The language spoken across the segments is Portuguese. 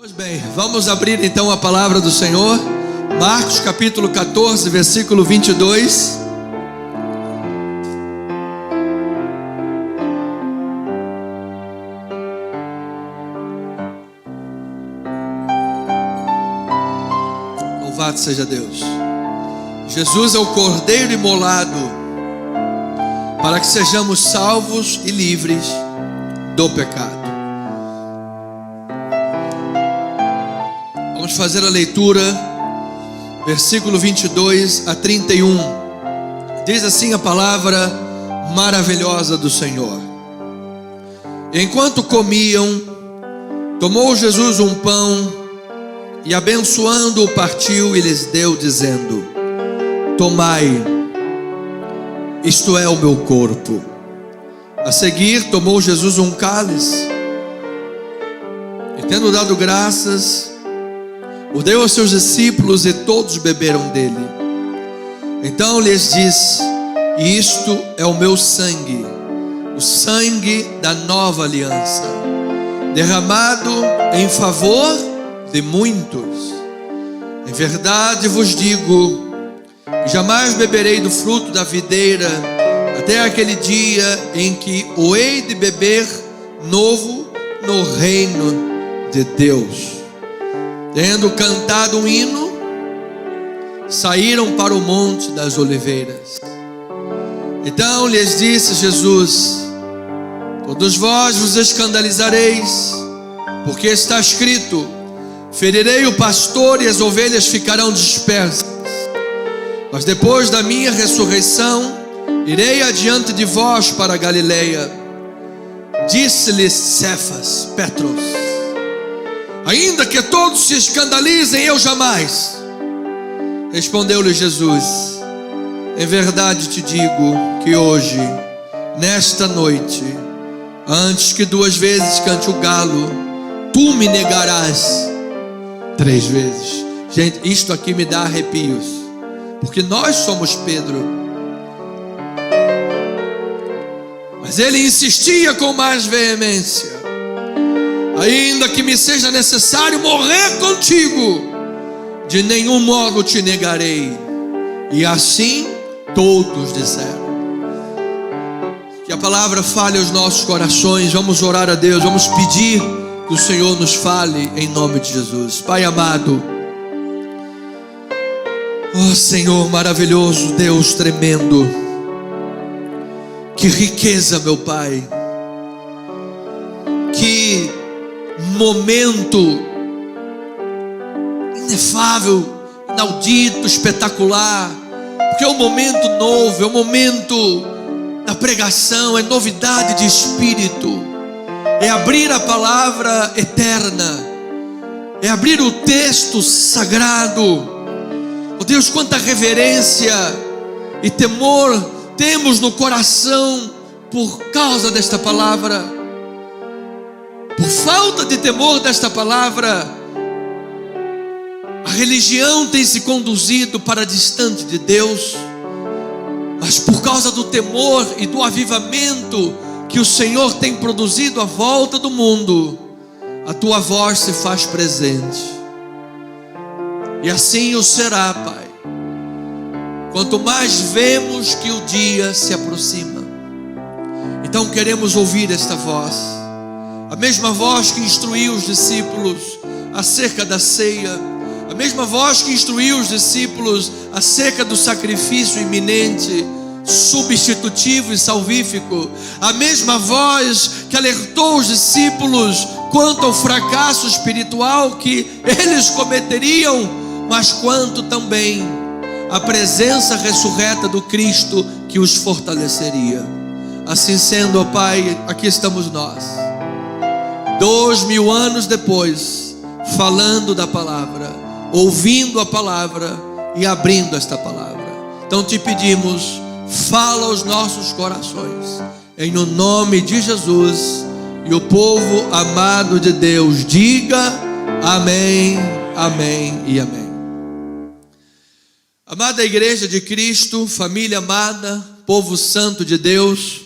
Pois bem, vamos abrir então a palavra do Senhor, Marcos capítulo 14, versículo 22. Louvado seja Deus. Jesus é o Cordeiro imolado para que sejamos salvos e livres do pecado. Vamos fazer a leitura, versículo 22 a 31. Diz assim a palavra maravilhosa do Senhor. Enquanto comiam, tomou Jesus um pão e abençoando-o partiu e lhes deu, dizendo: tomai, isto é o meu corpo. A seguir tomou Jesus um cálice e, tendo dado graças, o deu aos seus discípulos e todos beberam dele. Então lhes disse: isto é o meu sangue, o sangue da nova aliança, derramado em favor de muitos. Em verdade vos digo, jamais beberei do fruto da videira, até aquele dia em que o hei de beber novo no reino de Deus. Tendo cantado um hino, saíram para o monte das oliveiras. Então lhes disse Jesus: todos vós vos escandalizareis, porque está escrito: ferirei o pastor e as ovelhas ficarão dispersas. Mas depois da minha ressurreição, irei adiante de vós para a Galileia. Disse-lhe Cefas, Petros: ainda que todos se escandalizem, eu jamais. Respondeu-lhe Jesus: em verdade te digo que hoje, nesta noite, antes que 2 vezes cante o galo, tu me negarás 3 vezes. Gente, isto aqui me dá arrepios, porque nós somos Pedro. Mas ele insistia com mais veemência: ainda que me seja necessário morrer contigo, de nenhum modo te negarei. E assim todos disseram. Que a palavra fale aos nossos corações. Vamos orar a Deus, vamos pedir que o Senhor nos fale em nome de Jesus. Pai amado, ó Senhor maravilhoso, Deus tremendo, que riqueza, meu Pai, que momento inefável, inaudito, espetacular, porque é um momento novo, é um momento da pregação, é novidade de espírito, é abrir a palavra eterna, é abrir o texto sagrado. Oh Deus, quanta reverência e temor temos no coração por causa desta palavra. Por falta de temor desta palavra, a religião tem se conduzido para distante de Deus. Mas por causa do temor e do avivamento que o Senhor tem produzido à volta do mundo, a tua voz se faz presente. E assim o será, Pai, quanto mais vemos que o dia se aproxima. Então queremos ouvir esta voz, a mesma voz que instruiu os discípulos acerca da ceia, a mesma voz que instruiu os discípulos acerca do sacrifício iminente, substitutivo e salvífico, a mesma voz que alertou os discípulos quanto ao fracasso espiritual que eles cometeriam, mas quanto também a presença ressurreta do Cristo que os fortaleceria. Assim sendo, ó Pai, aqui estamos nós, 2000 anos depois, falando da palavra, ouvindo a palavra e abrindo esta palavra. Então te pedimos, fala aos nossos corações, em o nome de Jesus. E o povo amado de Deus diga amém, amém e amém. Amada igreja de Cristo, família amada, povo santo de Deus,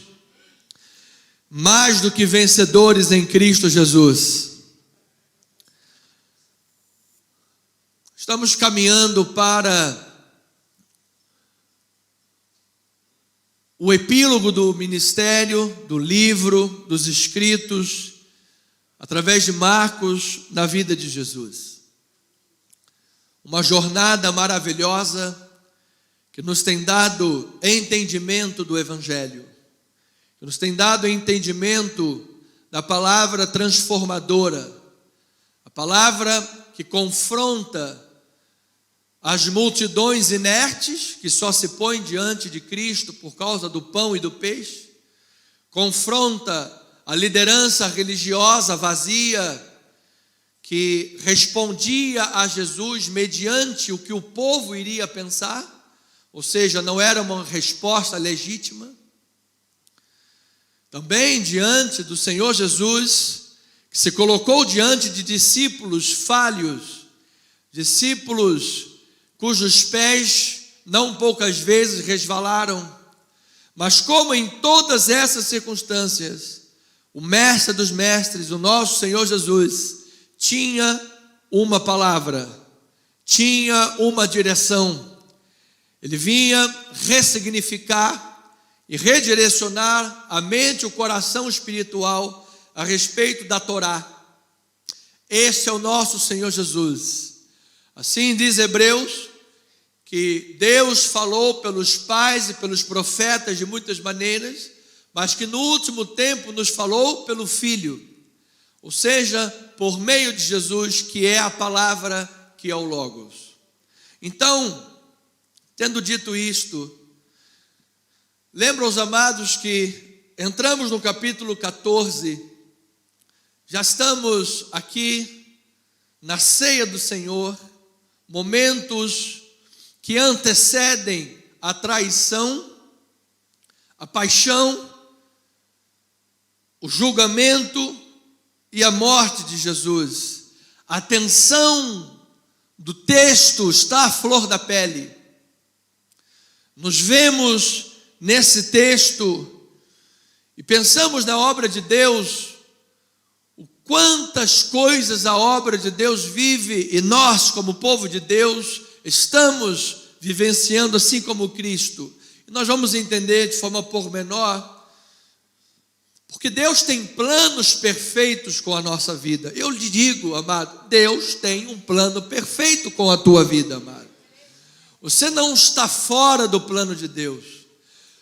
mais do que vencedores em Cristo Jesus, estamos caminhando para o epílogo do ministério, do livro, dos escritos, através de Marcos, na vida de Jesus. Uma jornada maravilhosa que nos tem dado entendimento do Evangelho, que nos tem dado entendimento da palavra transformadora, a palavra que confronta as multidões inertes que só se põem diante de Cristo por causa do pão e do peixe, confronta a liderança religiosa vazia que respondia a Jesus mediante o que o povo iria pensar, ou seja, não era uma resposta legítima. Também diante do Senhor Jesus, que se colocou diante de discípulos falhos, discípulos cujos pés não poucas vezes resvalaram, mas como em todas essas circunstâncias, o mestre dos mestres, o nosso Senhor Jesus, tinha uma palavra, tinha uma direção. Ele vinha ressignificar e redirecionar a mente e o coração espiritual a respeito da Torá. Esse é o nosso Senhor Jesus. Assim diz Hebreus, que Deus falou pelos pais e pelos profetas de muitas maneiras, mas que no último tempo nos falou pelo Filho, ou seja, por meio de Jesus, que é a palavra, que é o Logos. Então, tendo dito isto, lembram os amados que entramos no capítulo 14, já estamos aqui na ceia do Senhor, momentos que antecedem a traição, a paixão, o julgamento e a morte de Jesus. A tensão do texto está à flor da pele. Nos vemos nesse texto e pensamos na obra de Deus, o quantas coisas a obra de Deus vive e nós, como povo de Deus, estamos vivenciando assim como Cristo. E nós vamos entender de forma pormenor, porque Deus tem planos perfeitos com a nossa vida. Eu lhe digo, amado, Deus tem um plano perfeito com a tua vida, amado. Você não está fora do plano de Deus.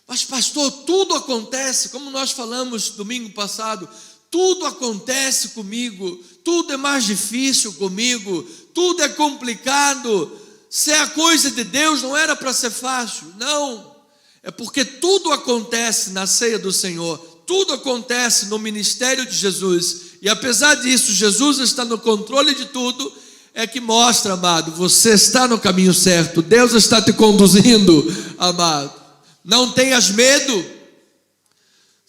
Mas pastor, tudo acontece, como nós falamos domingo passado, tudo acontece comigo, tudo é mais difícil comigo, tudo é complicado. Se é a coisa de Deus, não era para ser fácil. Não, é porque tudo acontece na ceia do Senhor, tudo acontece no ministério de Jesus, e apesar disso, Jesus está no controle de tudo, é que mostra, amado, você está no caminho certo, Deus está te conduzindo, amado. Não tenhas medo.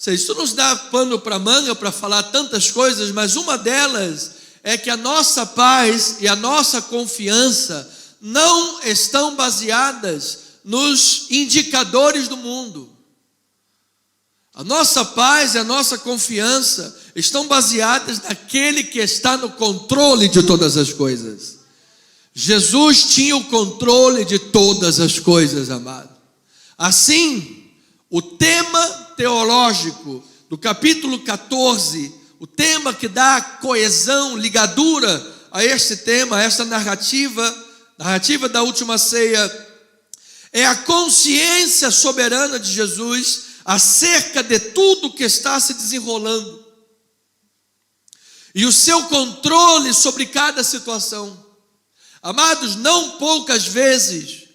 Isso nos dá pano para manga para falar tantas coisas, mas uma delas é que a nossa paz e a nossa confiança não estão baseadas nos indicadores do mundo. A nossa paz e a nossa confiança estão baseadas naquele que está no controle de todas as coisas. Jesus tinha o controle de todas as coisas, amado. Assim, o tema teológico do capítulo 14, o tema que dá coesão, ligadura a este tema, a esta narrativa da última ceia, é a consciência soberana de Jesus acerca de tudo que está se desenrolando e o seu controle sobre cada situação. Amados, não poucas vezes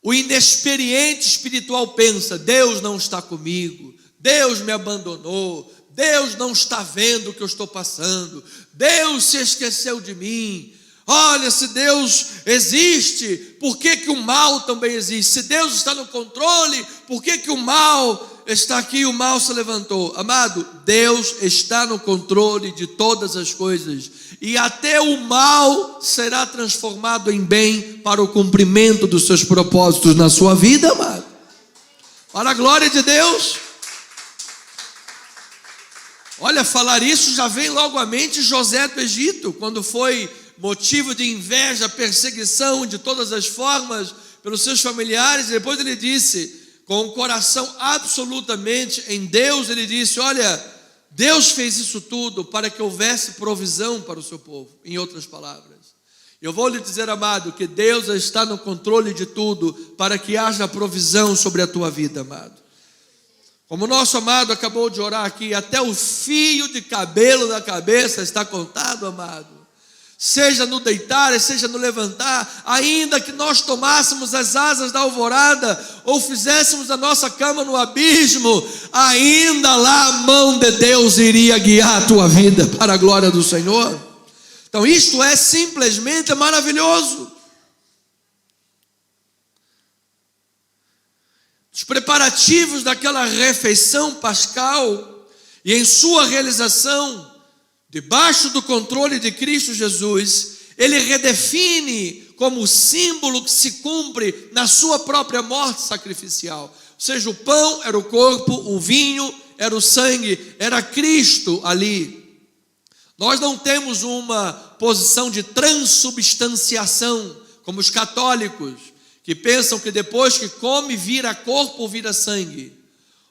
o inexperiente espiritual pensa: Deus não está comigo, Deus me abandonou, Deus não está vendo o que eu estou passando, Deus se esqueceu de mim. Olha, se Deus existe, por que que o mal também existe? Se Deus está no controle, por que que o mal está aqui, o mal se levantou? Amado, Deus está no controle de todas as coisas, e até o mal será transformado em bem para o cumprimento dos seus propósitos na sua vida, amado. Para a glória de Deus. Olha, falar isso já vem logo à mente José do Egito, quando foi motivo de inveja, perseguição de todas as formas pelos seus familiares. E depois ele disse, com o coração absolutamente em Deus, ele disse: olha, Deus fez isso tudo para que houvesse provisão para o seu povo. Em outras palavras, eu vou lhe dizer, amado, que Deus está no controle de tudo para que haja provisão sobre a tua vida, amado. Como o nosso amado acabou de orar aqui, até o fio de cabelo da cabeça está contado, amado. Seja no deitar, seja no levantar, ainda que nós tomássemos as asas da alvorada, ou fizéssemos a nossa cama no abismo, ainda lá a mão de Deus iria guiar a tua vida para a glória do Senhor. Então isto é simplesmente maravilhoso. Os preparativos daquela refeição pascal e em sua realização, debaixo do controle de Cristo Jesus, ele redefine como símbolo que se cumpre na sua própria morte sacrificial. Ou seja, o pão era o corpo, o vinho era o sangue, era Cristo ali. Nós não temos uma posição de transubstanciação, como os católicos, que pensam que depois que come vira corpo ou vira sangue.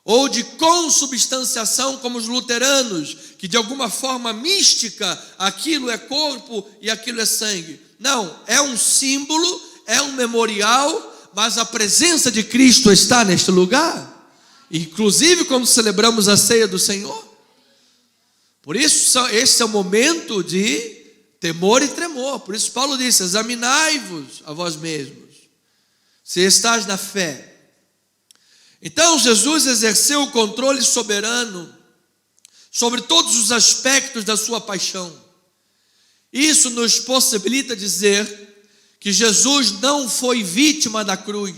Ou de consubstanciação, como os luteranos, que de alguma forma mística, aquilo é corpo e aquilo é sangue. Não, é um símbolo, é um memorial, mas a presença de Cristo está neste lugar. Inclusive quando celebramos a ceia do Senhor. Por isso, esse é o momento de temor e tremor. Por isso Paulo disse: examinai-vos a vós mesmos, se estás na fé. Então Jesus exerceu o controle soberano sobre todos os aspectos da sua paixão. Isso nos possibilita dizer que Jesus não foi vítima da cruz.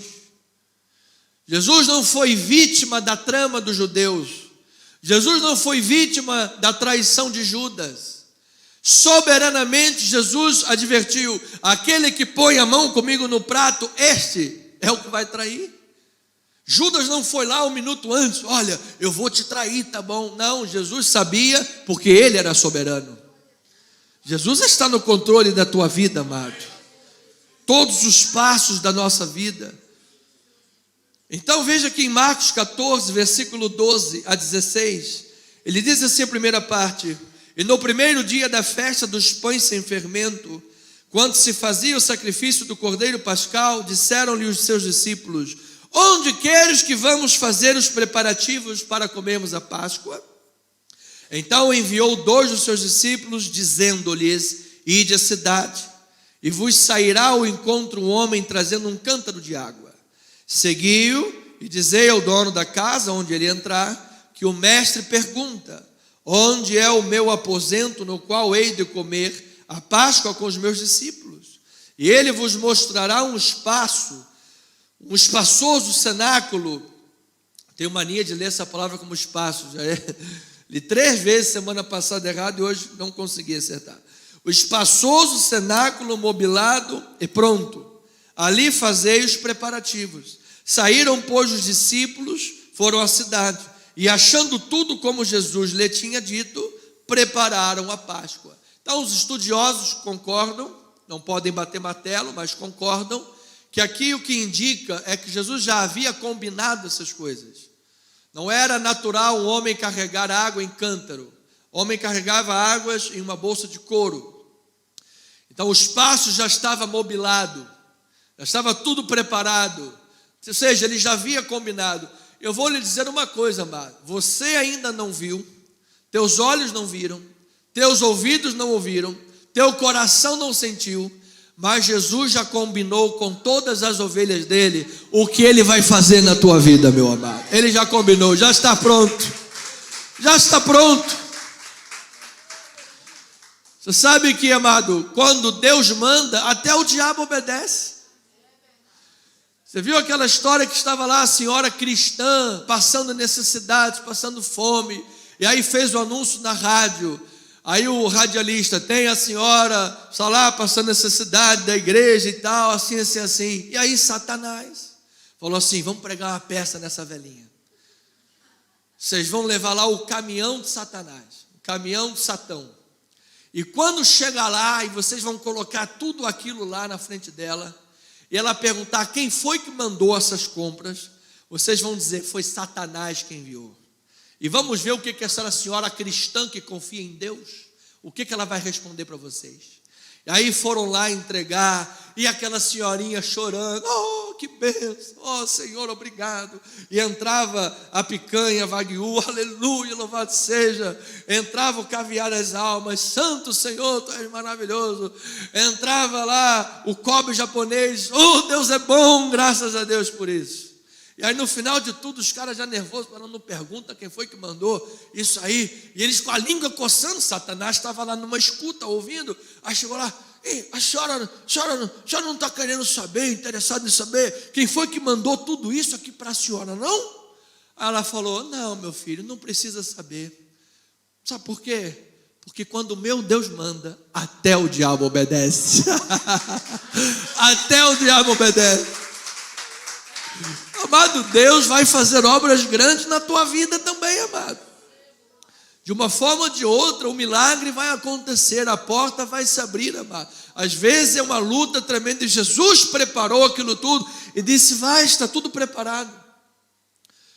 Jesus não foi vítima da trama dos judeus. Jesus não foi vítima da traição de Judas. Soberanamente Jesus advertiu: aquele que põe a mão comigo no prato, este é o que vai trair. Judas não foi lá um minuto antes: olha, eu vou te trair, tá bom? Não, Jesus sabia, porque ele era soberano. Jesus está no controle da tua vida, amado. Todos os passos da nossa vida. Então veja que em Marcos 14, versículo 12 a 16, ele diz assim a primeira parte: e no primeiro dia da festa dos pães sem fermento, quando se fazia o sacrifício do cordeiro pascal, disseram-lhe os seus discípulos: onde queres que vamos fazer os preparativos para comermos a Páscoa? Então enviou 2 dos seus discípulos, dizendo-lhes: ide à cidade, e vos sairá ao encontro um homem trazendo um cântaro de água. Segui-o e dizei ao dono da casa onde ele entrar, que o mestre pergunta: onde é o meu aposento no qual hei de comer a Páscoa com os meus discípulos? E ele vos mostrará um espaçoso cenáculo. Tenho mania de ler essa palavra como espaço, li 3 vezes semana passada errado e hoje não consegui acertar. O espaçoso cenáculo mobilado e pronto, ali fazei os preparativos. Saíram, pois, os discípulos, foram à cidade, e achando tudo como Jesus lhe tinha dito, prepararam a Páscoa. Então os estudiosos concordam, não podem bater martelo, mas concordam, que aqui o que indica é que Jesus já havia combinado essas coisas. Não era natural um homem carregar água em cântaro. O homem carregava águas em uma bolsa de couro. Então o espaço já estava mobilado, já estava tudo preparado. Ou seja, ele já havia combinado. Eu vou lhe dizer uma coisa, amado: você ainda não viu, teus olhos não viram, teus ouvidos não ouviram, teu coração não sentiu, mas Jesus já combinou com todas as ovelhas dele o que ele vai fazer na tua vida, meu amado. Ele já combinou, já está pronto. Já está pronto. Você sabe que, amado, quando Deus manda, até o diabo obedece. Você viu aquela história que estava lá a senhora cristã, passando necessidades, passando fome, e aí fez o anúncio na rádio. Aí o radialista: tem a senhora, está lá passando necessidade da igreja e tal, assim, assim, assim. E aí Satanás falou assim: vamos pregar uma peça nessa velhinha. Vocês vão levar lá o caminhão de Satanás, o caminhão de Satão. E quando chegar lá, e vocês vão colocar tudo aquilo lá na frente dela, e ela perguntar quem foi que mandou essas compras, vocês vão dizer, foi Satanás quem enviou. E vamos ver o que essa senhora cristã que confia em Deus, o que ela vai responder para vocês. E aí foram lá entregar, e aquela senhorinha chorando, oh, que bênção, oh Senhor, obrigado. E entrava a picanha, wagyu, aleluia, louvado seja. Entrava o caviar das almas, santo Senhor, tu és maravilhoso. Entrava lá o Kobe japonês, oh Deus é bom, graças a Deus por isso. E aí no final de tudo, os caras já nervosos, não pergunta quem foi que mandou isso aí. E eles com a língua coçando, Satanás estava lá numa escuta, ouvindo. Aí chegou lá, a senhora não está querendo saber, interessado em saber quem foi que mandou tudo isso aqui para a senhora, não? Aí ela falou, não, meu filho, não precisa saber. Sabe por quê? Porque quando o meu Deus manda, até o diabo obedece. Até o diabo obedece. Amado, Deus vai fazer obras grandes na tua vida também, amado. De uma forma ou de outra, o milagre vai acontecer, a porta vai se abrir, amado. Às vezes é uma luta tremenda, e Jesus preparou aquilo tudo e disse, vai, está tudo preparado.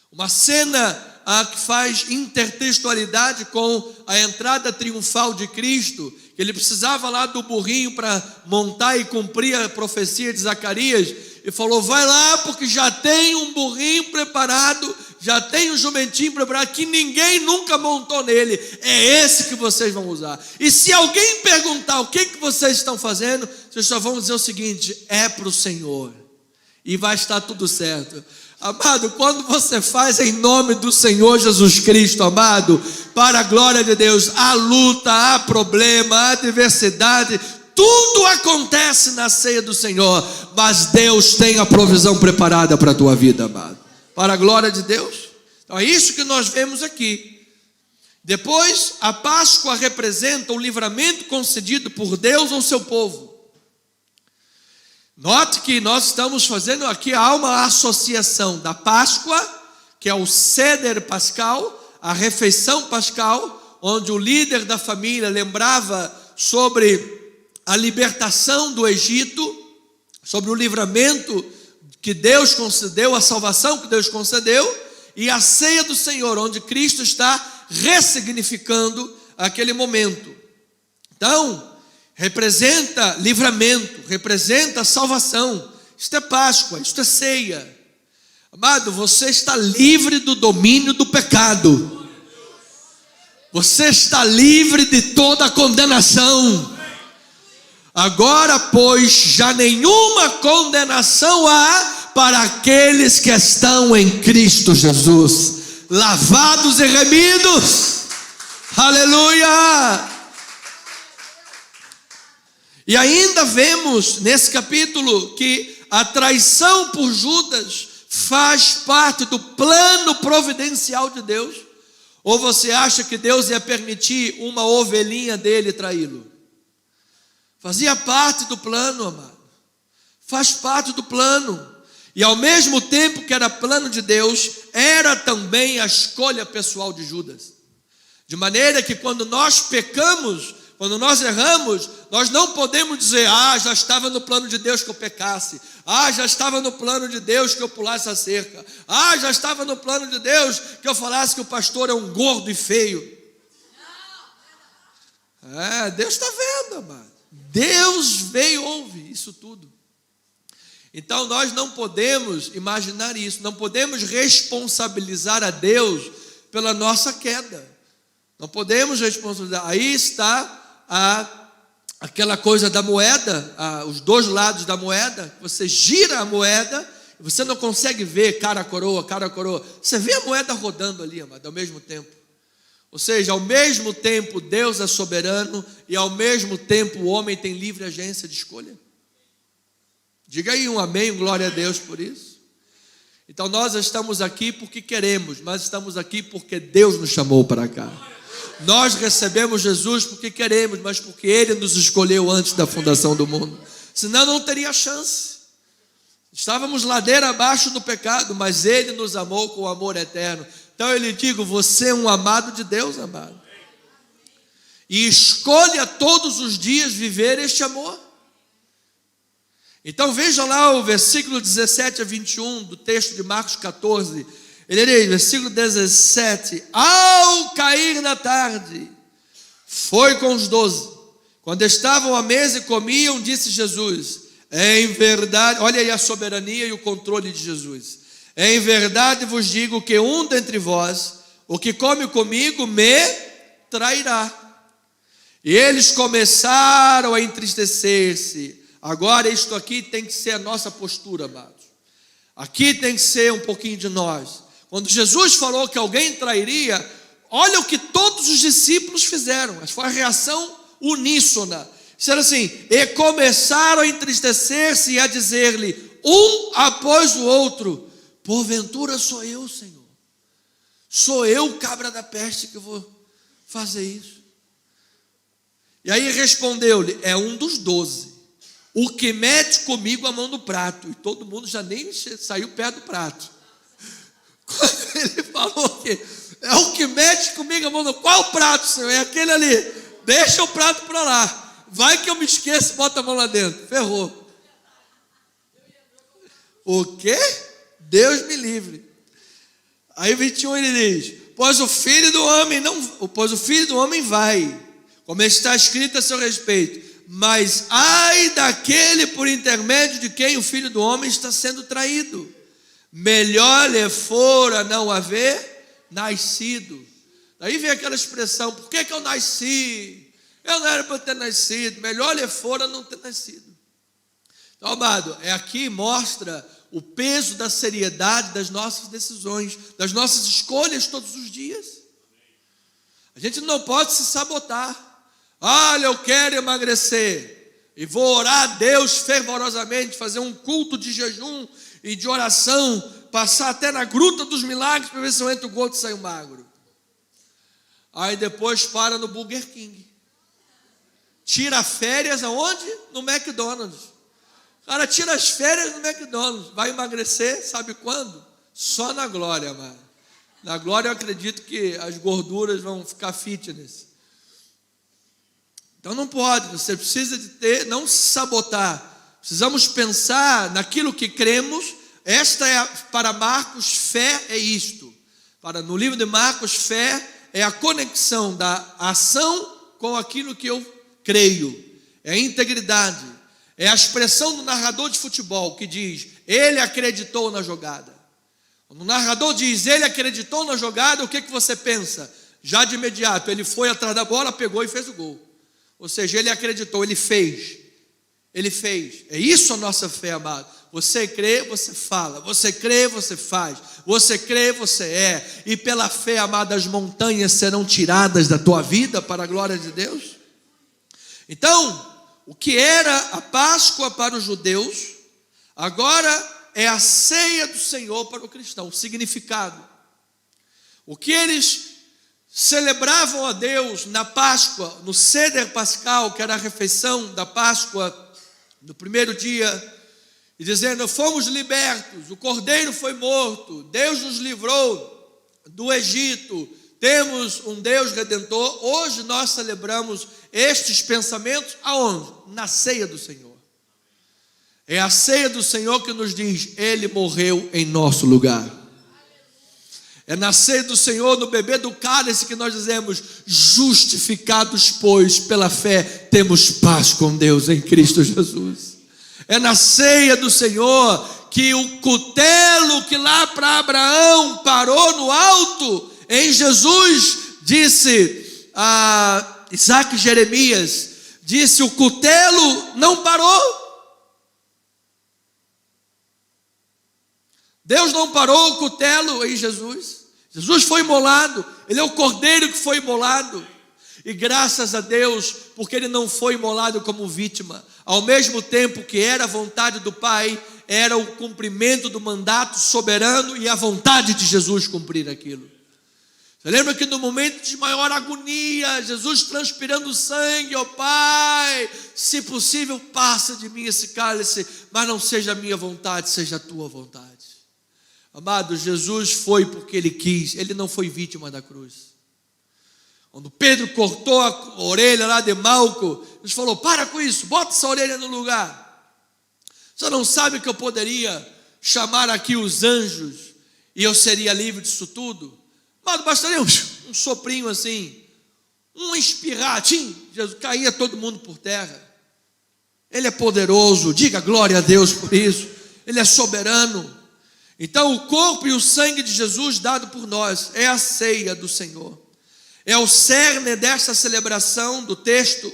Uma cena que faz intertextualidade com a entrada triunfal de Cristo, que ele precisava lá do burrinho para montar e cumprir a profecia de Zacarias, e falou, vai lá porque já tem um burrinho preparado, já tem um jumentinho preparado, que ninguém nunca montou nele, é esse que vocês vão usar. E se alguém perguntar o que vocês estão fazendo, vocês só vão dizer o seguinte, é para o Senhor, e vai estar tudo certo. Amado, quando você faz em nome do Senhor Jesus Cristo, amado, para a glória de Deus, há luta, há problema, há adversidade, tudo acontece na ceia do Senhor, mas Deus tem a provisão preparada para a tua vida, amado, para a glória de Deus. Então é isso que nós vemos aqui. Depois, a Páscoa representa o livramento concedido por Deus ao seu povo. Note que nós estamos fazendo aqui, há uma associação da Páscoa, que é o Seder Pascal, a refeição pascal, onde o líder da família lembrava sobre a libertação do Egito, sobre o livramento que Deus concedeu, a salvação que Deus concedeu, e a ceia do Senhor, onde Cristo está ressignificando aquele momento. Então, representa livramento, representa salvação. Isto é Páscoa, isto é ceia. Amado, você está livre do domínio do pecado. Você está livre de toda a condenação. Agora, pois, já nenhuma condenação há para aqueles que estão em Cristo Jesus, lavados e remidos. Aleluia! E ainda vemos nesse capítulo que a traição por Judas faz parte do plano providencial de Deus. Ou você acha que Deus ia permitir uma ovelhinha dele traí-lo? Fazia parte do plano, amado. Faz parte do plano. E ao mesmo tempo que era plano de Deus, era também a escolha pessoal de Judas. De maneira que quando nós pecamos, quando nós erramos, nós não podemos dizer, já estava no plano de Deus que eu pecasse, já estava no plano de Deus que eu pulasse a cerca, já estava no plano de Deus que eu falasse que o pastor é um gordo e feio. Deus está vendo, amado. Deus veio ouvir isso tudo. Então nós não podemos imaginar isso, não podemos responsabilizar a Deus pela nossa queda. Não podemos responsabilizar. Aí está aquela coisa da moeda, os dois lados da moeda. Você gira a moeda e você não consegue ver cara a coroa. Você vê a moeda rodando ali, amado, ao mesmo tempo. Ou seja, ao mesmo tempo Deus é soberano e ao mesmo tempo o homem tem livre agência de escolha. Diga aí um amém, um glória a Deus por isso. Então nós estamos aqui porque queremos, mas estamos aqui porque Deus nos chamou para cá. Nós recebemos Jesus porque queremos, mas porque Ele nos escolheu antes da fundação do mundo. Senão não teria chance. Estávamos ladeira abaixo do pecado, mas Ele nos amou com amor eterno. Então eu lhe digo, você é um amado de Deus, amado. e escolha todos os dias viver este amor. Então veja lá o versículo 17 a 21 do texto de Marcos 14. Ele diz, versículo 17: ao cair na tarde, foi com os 12. Quando estavam à mesa e comiam, disse Jesus: em verdade, olha aí a soberania e o controle de Jesus. Em verdade vos digo que um dentre vós, o que come comigo, me trairá. E eles começaram a entristecer-se. Agora isto aqui tem que ser a nossa postura, amados. Aqui tem que ser um pouquinho de nós. Quando Jesus falou que alguém trairia, olha o que todos os discípulos fizeram. Mas foi a reação uníssona. Disseram assim: e começaram a entristecer-se e a dizer-lhe, um após o outro: porventura sou eu, Senhor? Sou eu, cabra da peste, que vou fazer isso? E aí respondeu-lhe: é um dos 12, o que mete comigo a mão no prato. E todo mundo já nem saiu perto do prato. Quando ele falou que é o que mete comigo a mão no... Qual prato, Senhor? É aquele ali. Deixa o prato para lá. Vai que eu me esqueço e bota a mão lá dentro. Ferrou. O quê? Deus me livre. Aí 21 ele diz: pois o filho do homem vai, como está escrito a seu respeito, mas ai daquele por intermédio de quem o filho do homem está sendo traído. Melhor lhe fora não haver nascido. Daí vem aquela expressão: por que eu nasci? Eu não era para ter nascido. Melhor lhe fora não ter nascido. Então, amado, aqui mostra o peso da seriedade das nossas decisões, das nossas escolhas todos os dias. A gente não pode se sabotar. Olha, eu quero emagrecer e vou orar a Deus fervorosamente, fazer um culto de jejum e de oração, passar até na gruta dos milagres para ver se eu entro gordo e saio magro. Aí depois para no Burger King. Tira férias aonde? No McDonald's. O cara tira as férias no McDonald's. Vai emagrecer, sabe quando? Só na glória, amado. Na glória eu acredito que as gorduras vão ficar fitness. Então não pode, você precisa de ter, não se sabotar. Precisamos pensar naquilo que cremos. Esta é, para Marcos, fé é isto. No livro de Marcos, fé é a conexão da ação com aquilo que eu creio. É a integridade. É a expressão do narrador de futebol que diz: ele acreditou na jogada. Quando o narrador diz: ele acreditou na jogada, o que você pensa? Já de imediato, ele foi atrás da bola, pegou e fez o gol. Ou seja, ele acreditou, ele fez. Ele fez. É isso a nossa fé, amado. Você crê, você fala. Você crê, você faz. Você crê, você é. E pela fé, amado, as montanhas serão tiradas da tua vida para a glória de Deus. Então, o que era a Páscoa para os judeus, agora é a ceia do Senhor para o cristão. O significado. O que eles celebravam a Deus na Páscoa, no Seder Pascal, que era a refeição da Páscoa, no primeiro dia, e dizendo: fomos libertos, o Cordeiro foi morto, Deus nos livrou do Egito, temos um Deus Redentor. Hoje nós celebramos estes pensamentos aonde? Na ceia do Senhor. É a ceia do Senhor que nos diz: ele morreu em nosso lugar. É na ceia do Senhor, no beber do cálice, que nós dizemos: justificados, pois, pela fé, temos paz com Deus em Cristo Jesus. É na ceia do Senhor que o cutelo que lá para Abraão parou no alto, em Jesus, disse a Isaac e Jeremias, disse: o cutelo não parou. Deus não parou o cutelo em Jesus. Jesus foi imolado. Ele é o cordeiro que foi imolado. E graças a Deus, porque ele não foi imolado como vítima. Ao mesmo tempo que era a vontade do Pai, era o cumprimento do mandato soberano e a vontade de Jesus cumprir aquilo. Você lembra que no momento de maior agonia, Jesus transpirando sangue: ó Pai, se possível, passa de mim esse cálice, mas não seja a minha vontade, seja a tua vontade. Amado, Jesus foi porque ele quis, ele não foi vítima da cruz. Quando Pedro cortou a orelha lá de Malco, Jesus falou: para com isso, bota essa orelha no lugar. Você não sabe que eu poderia chamar aqui os anjos e eu seria livre disso tudo? Mas bastaria um soprinho assim, um espirrar, Jesus, caía todo mundo por terra. Ele é poderoso, diga glória a Deus por isso. Ele é soberano. Então o corpo e o sangue de Jesus dado por nós é a ceia do Senhor. É o cerne desta celebração do texto.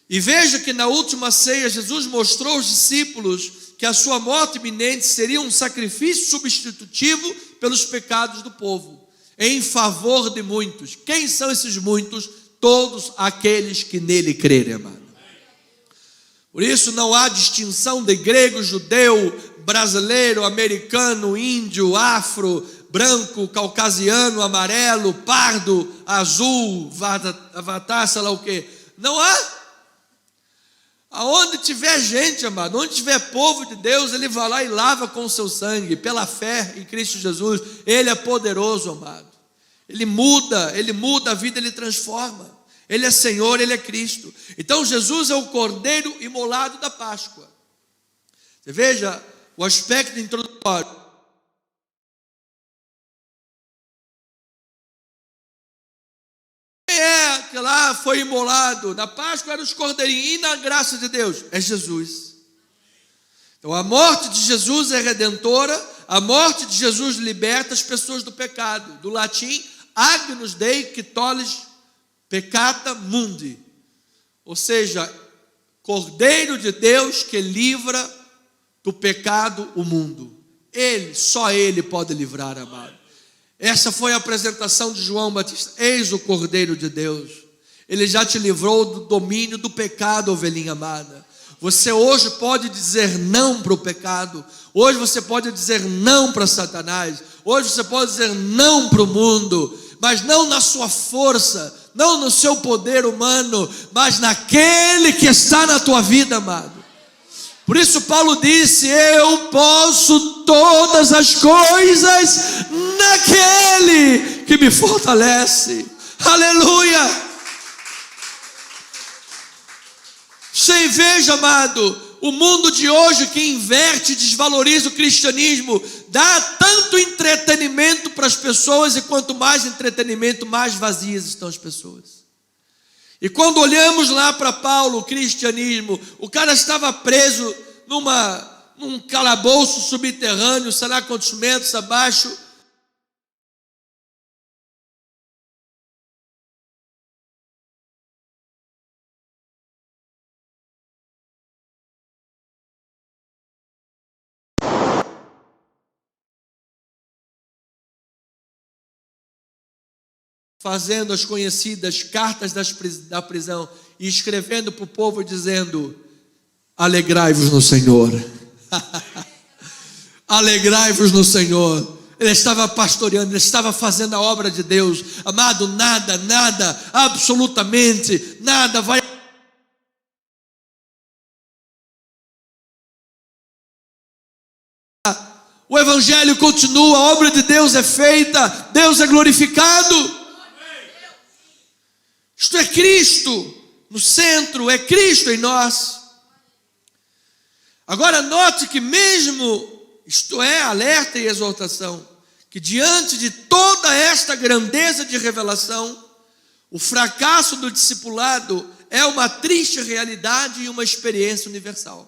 E veja que na última ceia Jesus mostrou aos discípulos que a sua morte iminente seria um sacrifício substitutivo pelos pecados do povo, em favor de muitos. Quem são esses muitos? Todos aqueles que nele crerem, amado. Por isso não há distinção de grego, judeu, brasileiro, americano, índio, afro, branco, caucasiano, amarelo, pardo, azul, avatar, sei lá o que. Não há. Aonde tiver gente, amado, onde tiver povo de Deus, Ele vai lá e lava com o seu sangue, pela fé em Cristo Jesus. Ele é poderoso, amado. Ele muda a vida, Ele transforma. Ele é Senhor, Ele é Cristo. Então Jesus é o cordeiro imolado da Páscoa. Você veja o aspecto introdutório. Quem é que lá foi imolado? Na Páscoa eram os cordeirinhos. E na graça de Deus? É Jesus. Então a morte de Jesus é redentora. A morte de Jesus liberta as pessoas do pecado. Do latim, agnus Dei que tollis peccata mundi. Ou seja, Cordeiro de Deus que livra do pecado o mundo. Ele, só Ele pode livrar, amado. Essa foi a apresentação de João Batista. Eis o Cordeiro de Deus. Ele já te livrou do domínio do pecado, ovelhinha amada. Você hoje pode dizer não para o pecado. Hoje você pode dizer não para Satanás. Hoje você pode dizer não para o mundo. Mas não na sua força, não no seu poder humano, mas naquele que está na tua vida, amado. Por isso Paulo disse: eu posso todas as coisas naquele que me fortalece. Aleluia! Você veja, amado, o mundo de hoje que inverte e desvaloriza o cristianismo, dá tanto entretenimento para as pessoas, e quanto mais entretenimento, mais vazias estão as pessoas. E quando olhamos lá para Paulo, o cristianismo, o cara estava preso num calabouço subterrâneo, sei lá quantos metros abaixo. Fazendo as conhecidas cartas da prisão e escrevendo para o povo dizendo: alegrai-vos no Senhor. Alegrai-vos no Senhor. Ele estava pastoreando, ele estava fazendo a obra de Deus. Amado, nada, absolutamente nada vai. O evangelho continua, a obra de Deus é feita, Deus é glorificado. Isto é Cristo no centro, é Cristo em nós. Agora note que mesmo, isto é alerta e exortação, que diante de toda esta grandeza de revelação, o fracasso do discipulado é uma triste realidade e uma experiência universal.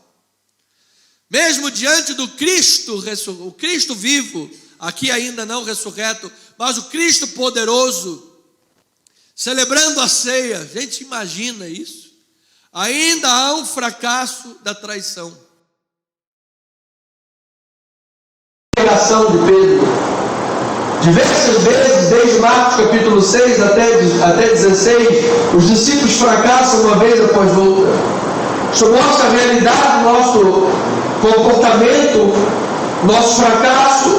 Mesmo diante do Cristo, o Cristo vivo, aqui ainda não ressurreto, mas o Cristo poderoso, celebrando a ceia, a gente imagina isso, ainda há um fracasso da traição. A pregação de Pedro, diversas vezes, desde Marcos capítulo 6 até 16, os discípulos fracassam uma vez após outra. Isso mostra a realidade do nosso comportamento, nosso fracasso,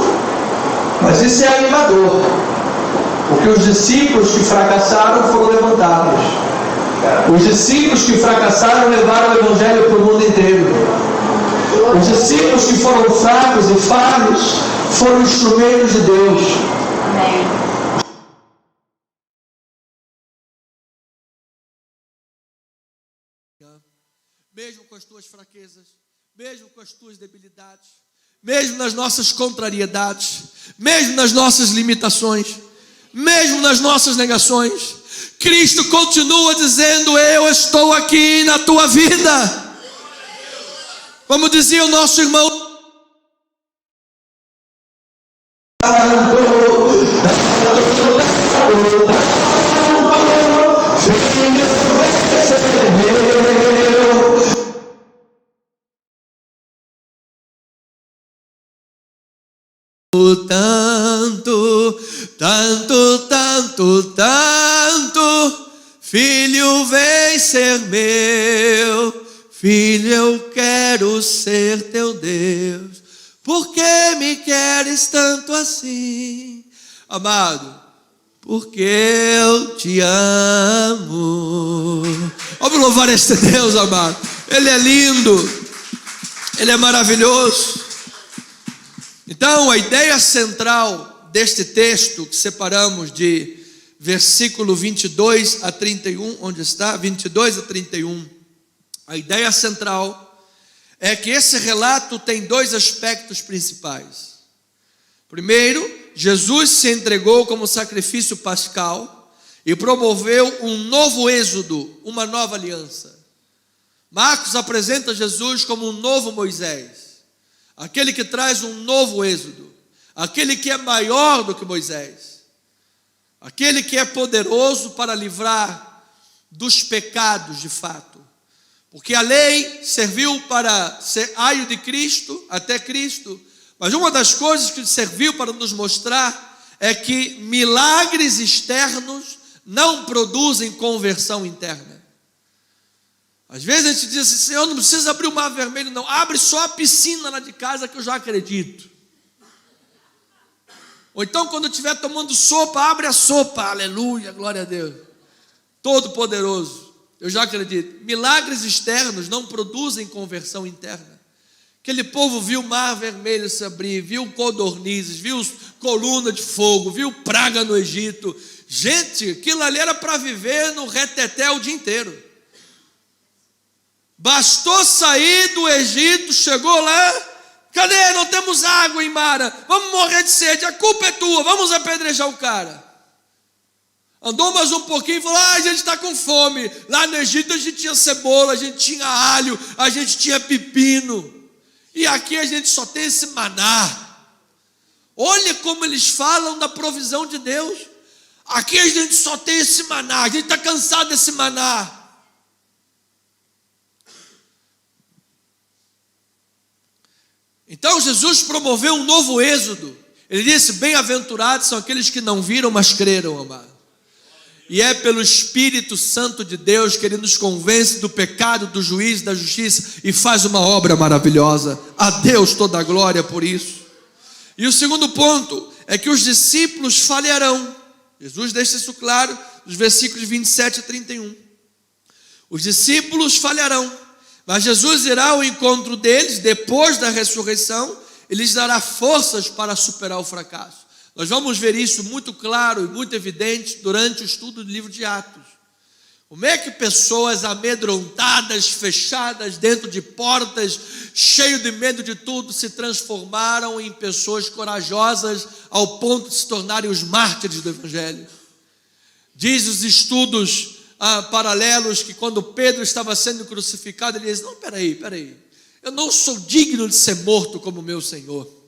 mas isso é animador, porque os discípulos que fracassaram foram levantados. Os discípulos que fracassaram levaram o evangelho para o mundo inteiro. Os discípulos que foram fracos e falhos foram instrumentos de Deus. Amém. mesmo com as tuas fraquezas, mesmo com as tuas debilidades, mesmo nas nossas contrariedades, mesmo nas nossas limitações, mesmo nas nossas negações, Cristo continua dizendo: eu estou aqui na tua vida. Como dizia o nosso irmão, tanto, filho, vem ser meu, filho, eu quero ser teu Deus. Por que me queres tanto assim? Amado, porque eu te amo. Vamos louvar este Deus, amado. Ele é lindo, Ele é maravilhoso. Então, a ideia central deste texto, que separamos de versículo 22 a 31, onde está? 22 a 31. A ideia central é que esse relato tem dois aspectos principais. Primeiro, Jesus se entregou como sacrifício pascal e promoveu um novo êxodo, uma nova aliança. Marcos apresenta Jesus como um novo Moisés, aquele que traz um novo êxodo, aquele que é maior do que Moisés, aquele que é poderoso para livrar dos pecados de fato. Porque a lei serviu para ser aio de Cristo, até Cristo, mas uma das coisas que serviu para nos mostrar é que milagres externos não produzem conversão interna. Às vezes a gente diz assim: Senhor, não precisa abrir o mar vermelho, não, abre só a piscina lá de casa que eu já acredito. Ou então, quando eu estiver tomando sopa, abre a sopa, aleluia, glória a Deus, todo poderoso. Eu já acredito. Milagres externos não produzem conversão interna. Aquele povo viu o mar vermelho se abrir, viu codornizes, viu coluna de fogo, viu praga no Egito. Gente, aquilo ali era para viver no reteté o dia inteiro. Bastou sair do Egito, chegou lá, cadê? Não temos água em Mara, vamos morrer de sede, a culpa é tua, vamos apedrejar o cara. Andou mais um pouquinho e falou: a gente está com fome. Lá no Egito a gente tinha cebola, a gente tinha alho, a gente tinha pepino. E aqui a gente só tem esse maná. Olha como eles falam da provisão de Deus. Aqui a gente só tem esse maná, a gente está cansado desse maná. Então Jesus promoveu um novo êxodo. Ele disse: bem-aventurados são aqueles que não viram, mas creram, amado. E é pelo Espírito Santo de Deus que Ele nos convence do pecado, do juízo, da justiça e faz uma obra maravilhosa. A Deus toda a glória por isso. E o segundo ponto é que os discípulos falharão. Jesus deixa isso claro nos versículos 27 e 31. Os discípulos falharão, mas Jesus irá ao encontro deles depois da ressurreição e lhes dará forças para superar o fracasso. Nós vamos ver isso muito claro e muito evidente durante o estudo do livro de Atos. Como é que pessoas amedrontadas, fechadas dentro de portas, cheias de medo de tudo, se transformaram em pessoas corajosas ao ponto de se tornarem os mártires do Evangelho? Diz os estudos paralelos que quando Pedro estava sendo crucificado, ele diz: não, peraí, eu não sou digno de ser morto como meu Senhor.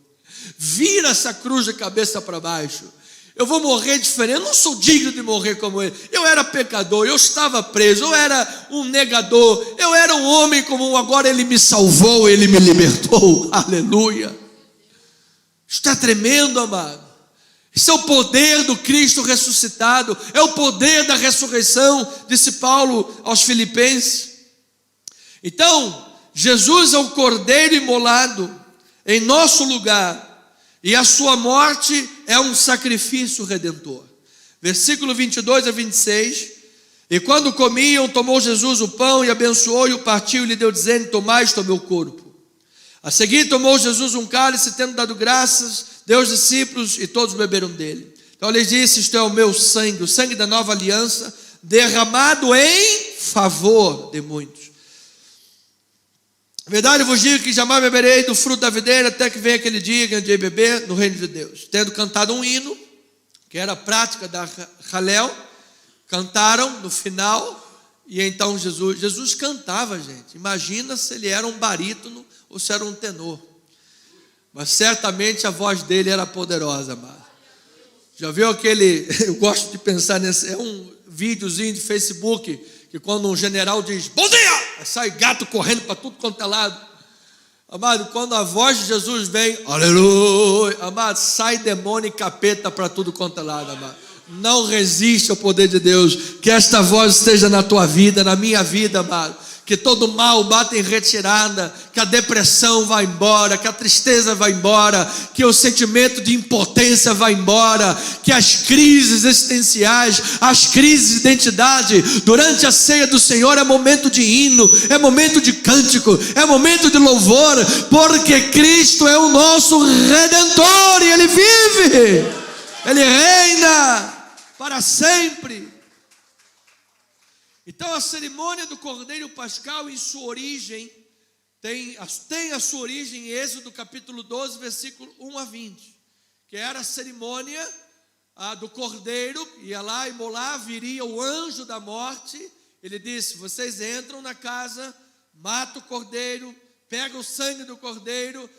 Vira essa cruz de cabeça para baixo. Eu vou morrer diferente, eu não sou digno de morrer como ele. Eu era pecador, eu estava preso, eu era um negador, eu era um homem comum, agora ele me salvou, ele me libertou, aleluia. Está tremendo, amado. Isso é o poder do Cristo ressuscitado, é o poder da ressurreição, disse Paulo aos Filipenses. Então, Jesus é o cordeiro imolado em nosso lugar, e a sua morte é um sacrifício redentor. Versículo 22 a 26. E quando comiam, tomou Jesus o pão e abençoou e o partiu e lhe deu, dizendo: tomai, isto é o meu corpo. A seguir tomou Jesus um cálice, tendo dado graças, deu aos discípulos e todos beberam dele. Então ele disse: isto é o meu sangue, o sangue da nova aliança, derramado em favor de muitos. Verdade, eu vos digo que jamais beberei do fruto da videira até que venha aquele dia que hei de beber no reino de Deus. Tendo cantado um hino, que era a prática da Halel, cantaram no final, e então Jesus cantava, gente. Imagina se ele era um barítono ou se era um tenor. Mas certamente a voz dele era poderosa, amado. Já viu aquele, eu gosto de pensar nesse, é um videozinho de Facebook, que quando um general diz, bom dia, sai gato correndo para tudo quanto é lado. Amado, quando a voz de Jesus vem, aleluia, amado, sai demônio e capeta para tudo quanto é lado, amado. Não resiste ao poder de Deus. Que esta voz esteja na tua vida, na minha vida, amado. Que todo mal bata em retirada, que a depressão vá embora, que a tristeza vá embora, que o sentimento de impotência vá embora, que as crises existenciais, as crises de identidade, durante a ceia do Senhor é momento de hino, é momento de cântico, é momento de louvor, porque Cristo é o nosso Redentor e Ele vive, Ele reina para sempre. Então a cerimônia do Cordeiro Pascal, em sua origem, tem a sua origem em Êxodo capítulo 12, versículo 1 a 20, que era a cerimônia do Cordeiro, ia lá imolar, viria o anjo da morte, ele disse, vocês entram na casa, matam o Cordeiro, pegam o sangue do Cordeiro,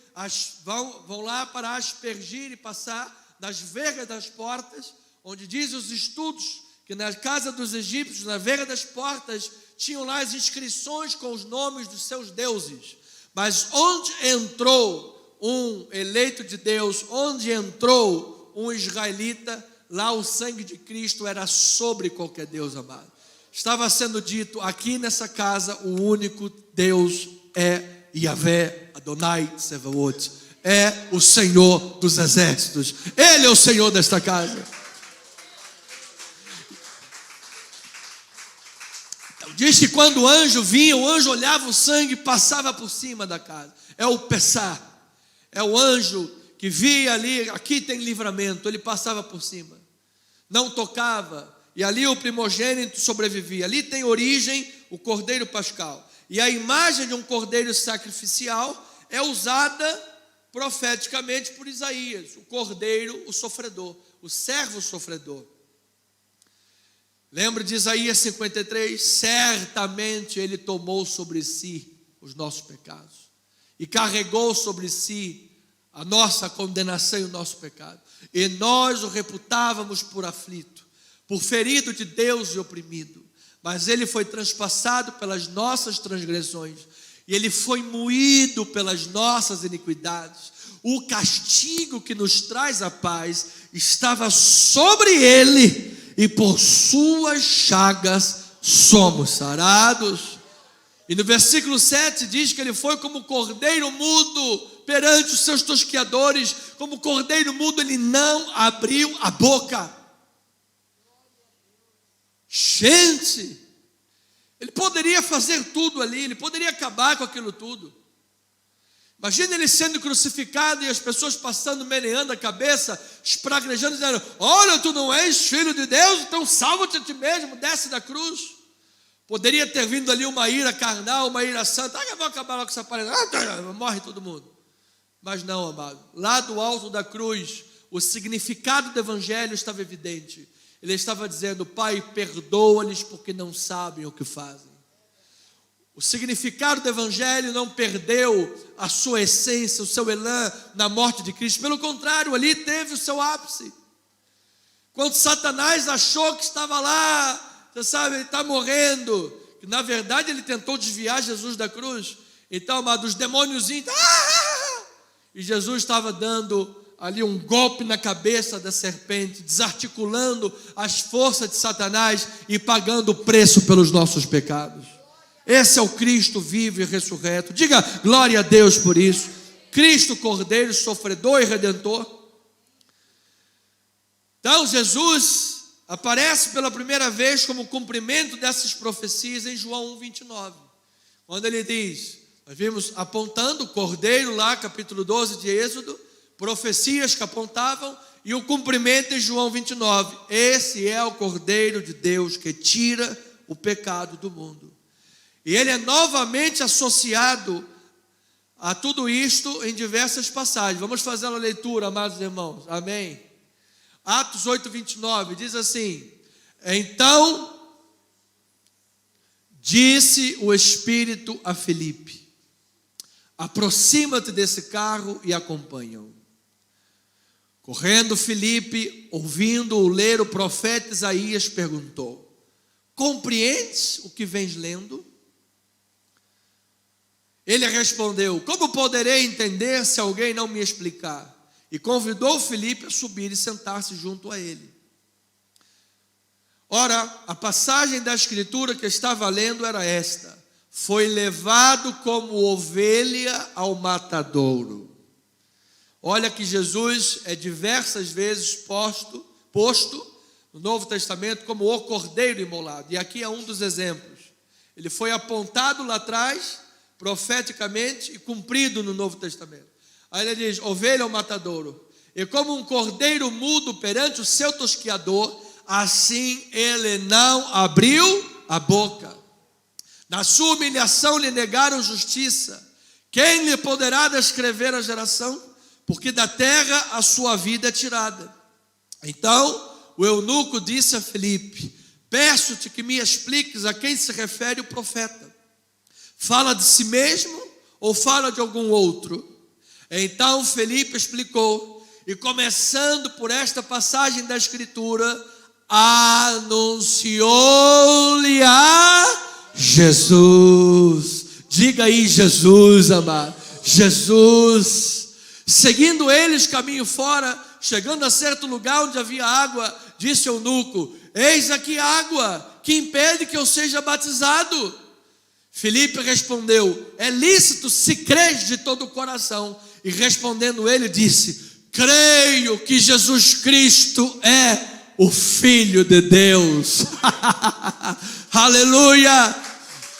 vão lá para aspergir e passar das vergas das portas, onde diz os estudos, que na casa dos egípcios, na verga das portas, tinham lá as inscrições com os nomes dos seus deuses. Mas onde entrou um eleito de Deus, onde entrou um israelita, lá o sangue de Cristo era sobre qualquer Deus, amado. Estava sendo dito, aqui nessa casa, o único Deus é Yahvé Adonai Tsevaot. É o Senhor dos exércitos. Ele é o Senhor desta casa. Diz que quando o anjo vinha, o anjo olhava o sangue e passava por cima da casa. É o Pessah. É o anjo que via ali, aqui tem livramento, ele passava por cima. Não tocava. E ali o primogênito sobrevivia. Ali tem origem o Cordeiro Pascal. E a imagem de um cordeiro sacrificial é usada profeticamente por Isaías. O cordeiro, o sofredor, o servo sofredor. Lembra de Isaías 53? Certamente Ele tomou sobre si os nossos pecados e carregou sobre si a nossa condenação e o nosso pecado. E nós o reputávamos por aflito, por ferido de Deus e oprimido. Mas Ele foi transpassado pelas nossas transgressões e Ele foi moído pelas nossas iniquidades. O castigo que nos traz a paz estava sobre Ele, e por suas chagas somos sarados. E no versículo 7 diz que ele foi como cordeiro mudo perante os seus tosqueadores. Como cordeiro mudo, ele não abriu a boca. Gente, ele poderia fazer tudo ali, ele poderia acabar com aquilo tudo. Imagina ele sendo crucificado e as pessoas passando, meneando a cabeça, espraguejando, dizendo, olha, tu não és filho de Deus, então salva-te a ti mesmo, desce da cruz. Poderia ter vindo ali uma ira carnal, uma ira santa, eu vou acabar logo com essa parede, morre todo mundo. Mas não, amado, lá do alto da cruz, o significado do evangelho estava evidente. Ele estava dizendo, Pai, perdoa-lhes porque não sabem o que fazem. O significado do evangelho não perdeu a sua essência, o seu elan na morte de Cristo. Pelo contrário, ali teve o seu ápice. Quando Satanás achou que estava lá, você sabe, ele está morrendo. Que na verdade ele tentou desviar Jesus da cruz. Então, amado, os demôniozinhos, e Jesus estava dando ali um golpe na cabeça da serpente, desarticulando as forças de Satanás e pagando o preço pelos nossos pecados. Esse é o Cristo vivo e ressurreto. Diga glória a Deus por isso. Cristo, Cordeiro, sofredor e redentor. Então Jesus aparece pela primeira vez como cumprimento dessas profecias em João 1:29. Quando ele diz, nós vimos apontando o Cordeiro lá, capítulo 12 de Êxodo, profecias que apontavam, e o cumprimento em João 29. Esse é o Cordeiro de Deus que tira o pecado do mundo. E ele é novamente associado a tudo isto em diversas passagens. Vamos fazer uma leitura, amados irmãos. Amém? Atos 8:29 diz assim: então disse o Espírito a Filipe: aproxima-te desse carro e acompanha-o. Correndo Filipe, ouvindo-o ler o profeta Isaías, perguntou: compreendes o que vens lendo? Ele respondeu: como poderei entender se alguém não me explicar? E convidou Filipe a subir e sentar-se junto a ele. Ora, a passagem da escritura que estava lendo era esta: foi levado como ovelha ao matadouro. Olha que Jesus é diversas vezes posto no Novo Testamento como o cordeiro imolado. E aqui é um dos exemplos. Ele foi apontado lá atrás, profeticamente, e cumprido no Novo Testamento. Aí ele diz: ovelha ao matadouro. E como um cordeiro mudo perante o seu tosquiador, assim ele não abriu a boca. Na sua humilhação lhe negaram justiça. Quem lhe poderá descrever a geração? Porque da terra a sua vida é tirada. Então o eunuco disse a Filipe: peço-te que me expliques a quem se refere o profeta. Fala de si mesmo ou fala de algum outro? Então Filipe explicou, e começando por esta passagem da escritura, anunciou-lhe a Jesus. Diga aí, Jesus, amado. Jesus. Seguindo eles caminho fora, chegando a certo lugar onde havia água, disse o eunuco: eis aqui água, que impede que eu seja batizado? Filipe respondeu: é lícito se crês de todo o coração. E respondendo ele disse: creio que Jesus Cristo é o Filho de Deus. Aleluia!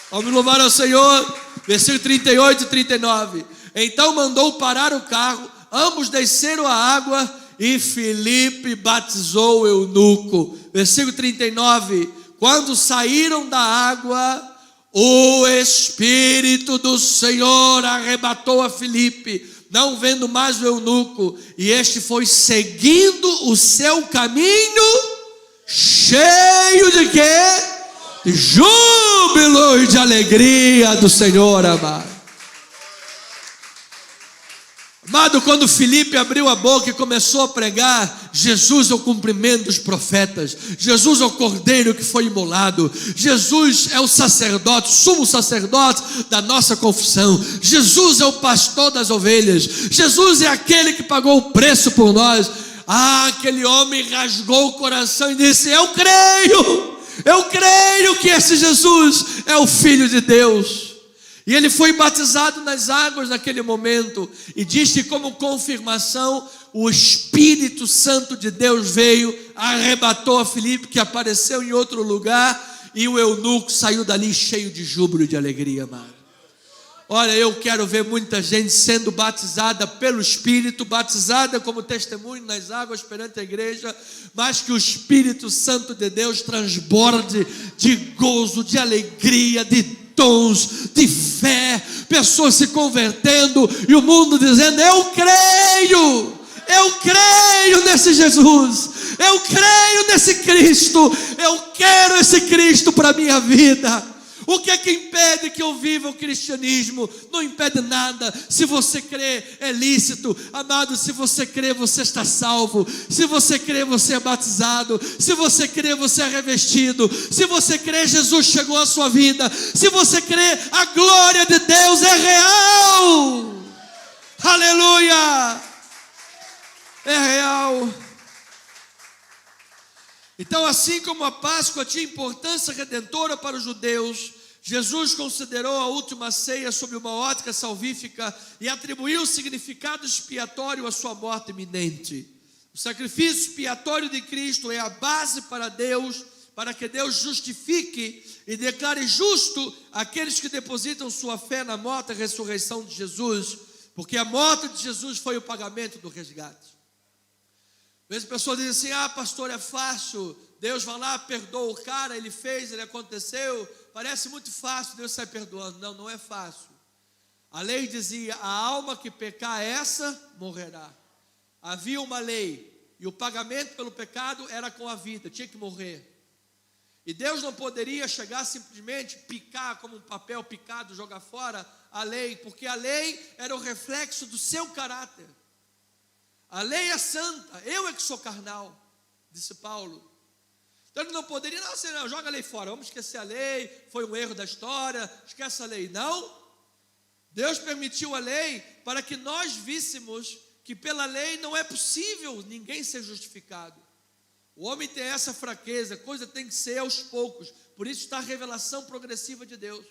Vamos louvar ao Senhor. Versículo 38 e 39. Então mandou parar o carro, ambos desceram a água e Filipe batizou o eunuco. Versículo 39. Quando saíram da água, o Espírito do Senhor arrebatou a Filipe, não vendo mais o eunuco, e este foi seguindo o seu caminho, cheio de quê? De júbilo e de alegria do Senhor, amado. Amado, quando Filipe abriu a boca e começou a pregar: Jesus é o cumprimento dos profetas, Jesus é o cordeiro que foi imolado, Jesus é o sacerdote, sumo sacerdote da nossa confissão, Jesus é o pastor das ovelhas, Jesus é aquele que pagou o preço por nós. Aquele homem rasgou o coração e disse: eu creio que esse Jesus é o Filho de Deus. E ele foi batizado nas águas naquele momento, e diz que como confirmação, o Espírito Santo de Deus veio, arrebatou a Filipe, que apareceu em outro lugar, e o eunuco saiu dali cheio de júbilo e de alegria, amado. Olha, eu quero ver muita gente sendo batizada pelo Espírito, batizada como testemunho nas águas perante a igreja, mas que o Espírito Santo de Deus transborde de gozo, de alegria, de dons, de fé, pessoas se convertendo e o mundo dizendo: eu creio nesse Jesus, eu creio nesse Cristo, eu quero esse Cristo para a minha vida. O que é que impede que eu viva o cristianismo? Não impede nada. Se você crê, é lícito. Amado, se você crê, você está salvo. Se você crê, você é batizado. Se você crê, você é revestido. Se você crê, Jesus chegou à sua vida. Se você crê, a glória de Deus é real. Aleluia! É real. Então, assim como a Páscoa tinha importância redentora para os judeus, Jesus considerou a última ceia sob uma ótica salvífica e atribuiu significado expiatório à sua morte iminente. O sacrifício expiatório de Cristo é a base para Deus, para que Deus justifique e declare justo aqueles que depositam sua fé na morte e ressurreição de Jesus, porque a morte de Jesus foi o pagamento do resgate. Às vezes a pessoa diz assim: ah, pastor, é fácil, Deus vai lá, perdoa o cara, ele fez, ele aconteceu, parece muito fácil, Deus sai perdoando. Não, não é fácil. A lei dizia: a alma que pecar, essa morrerá. Havia uma lei, e o pagamento pelo pecado era com a vida, tinha que morrer. E Deus não poderia chegar simplesmente, picar como um papel picado, jogar fora a lei, porque a lei era o reflexo do seu caráter. A lei é santa, eu é que sou carnal, disse Paulo. Então ele não poderia, não, joga a lei fora, vamos esquecer a lei, foi um erro da história, esquece a lei. Não, Deus permitiu a lei para que nós víssemos que pela lei não é possível ninguém ser justificado. O homem tem essa fraqueza, a coisa tem que ser aos poucos, por isso está a revelação progressiva de Deus.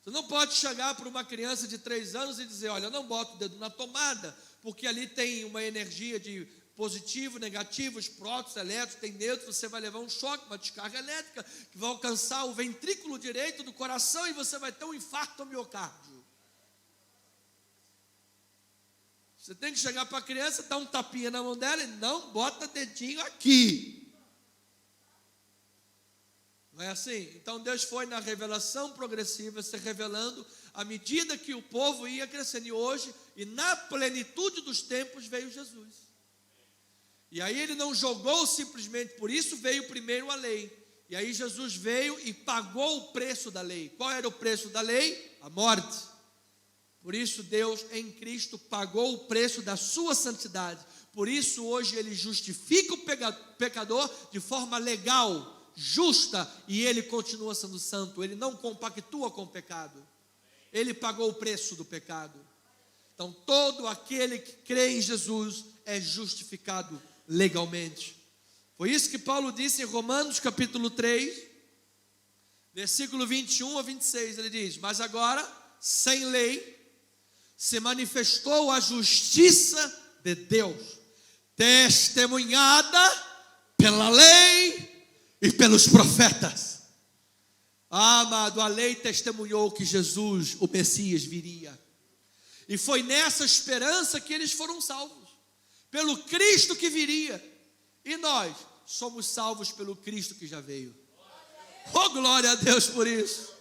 Você não pode chegar para uma criança de 3 anos e dizer: olha, não bota o dedo na tomada, porque ali tem uma energia de positivo, negativo, os prótons, elétrons, tem neutros, você vai levar um choque, uma descarga elétrica, que vai alcançar o ventrículo direito do coração e você vai ter um infarto ao miocárdio. Você tem que chegar para a criança, dar um tapinha na mão dela e não bota dedinho aqui. Não é assim? Então Deus foi na revelação progressiva, se revelando à medida que o povo ia crescendo. E hoje, e na plenitude dos tempos, veio Jesus. E aí ele não jogou simplesmente, por isso veio primeiro a lei. E aí Jesus veio e pagou o preço da lei. Qual era o preço da lei? A morte. Por isso Deus em Cristo pagou o preço da sua santidade. Por isso hoje ele justifica o pecador de forma legal, justa, e ele continua sendo santo. Ele não compactua com o pecado. Ele pagou o preço do pecado. Então todo aquele que crê em Jesus é justificado legalmente. Foi isso que Paulo disse em Romanos capítulo 3, versículo 21 a 26. Ele diz: mas agora, sem lei, se manifestou a justiça de Deus, testemunhada pela lei e pelos profetas. Amado, a lei testemunhou que Jesus, o Messias, viria. E foi nessa esperança que eles foram salvos, pelo Cristo que viria. E nós somos salvos pelo Cristo que já veio. Oh, glória a Deus por isso.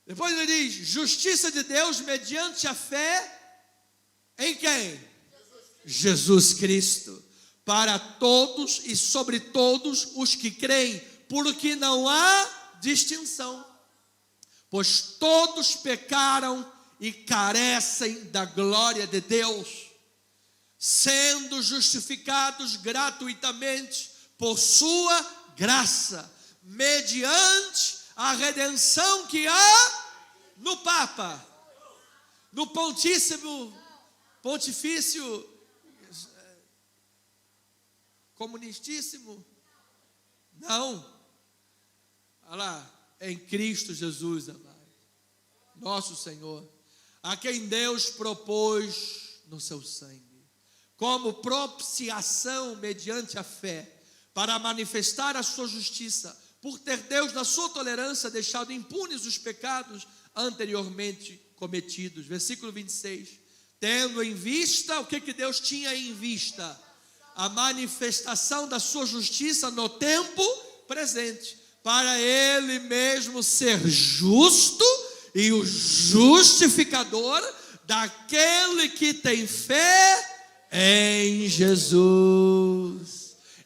Depois ele diz: justiça de Deus mediante a fé em quem? Jesus Cristo. Para todos e sobre todos os que creem, porque não há distinção. Pois todos pecaram e carecem da glória de Deus, sendo justificados gratuitamente por sua graça, mediante a redenção que há no Papa, no pontifício comunistíssimo. Não, olha lá, em Cristo Jesus, amado, nosso Senhor, a quem Deus propôs no seu sangue, como propiciação mediante a fé, para manifestar a sua justiça, por ter Deus, na sua tolerância, deixado impunes os pecados anteriormente cometidos. Versículo 26. Tendo em vista, o que Deus tinha em vista? A manifestação da sua justiça no tempo presente, para Ele mesmo ser justo e o justificador daquele que tem fé em Jesus.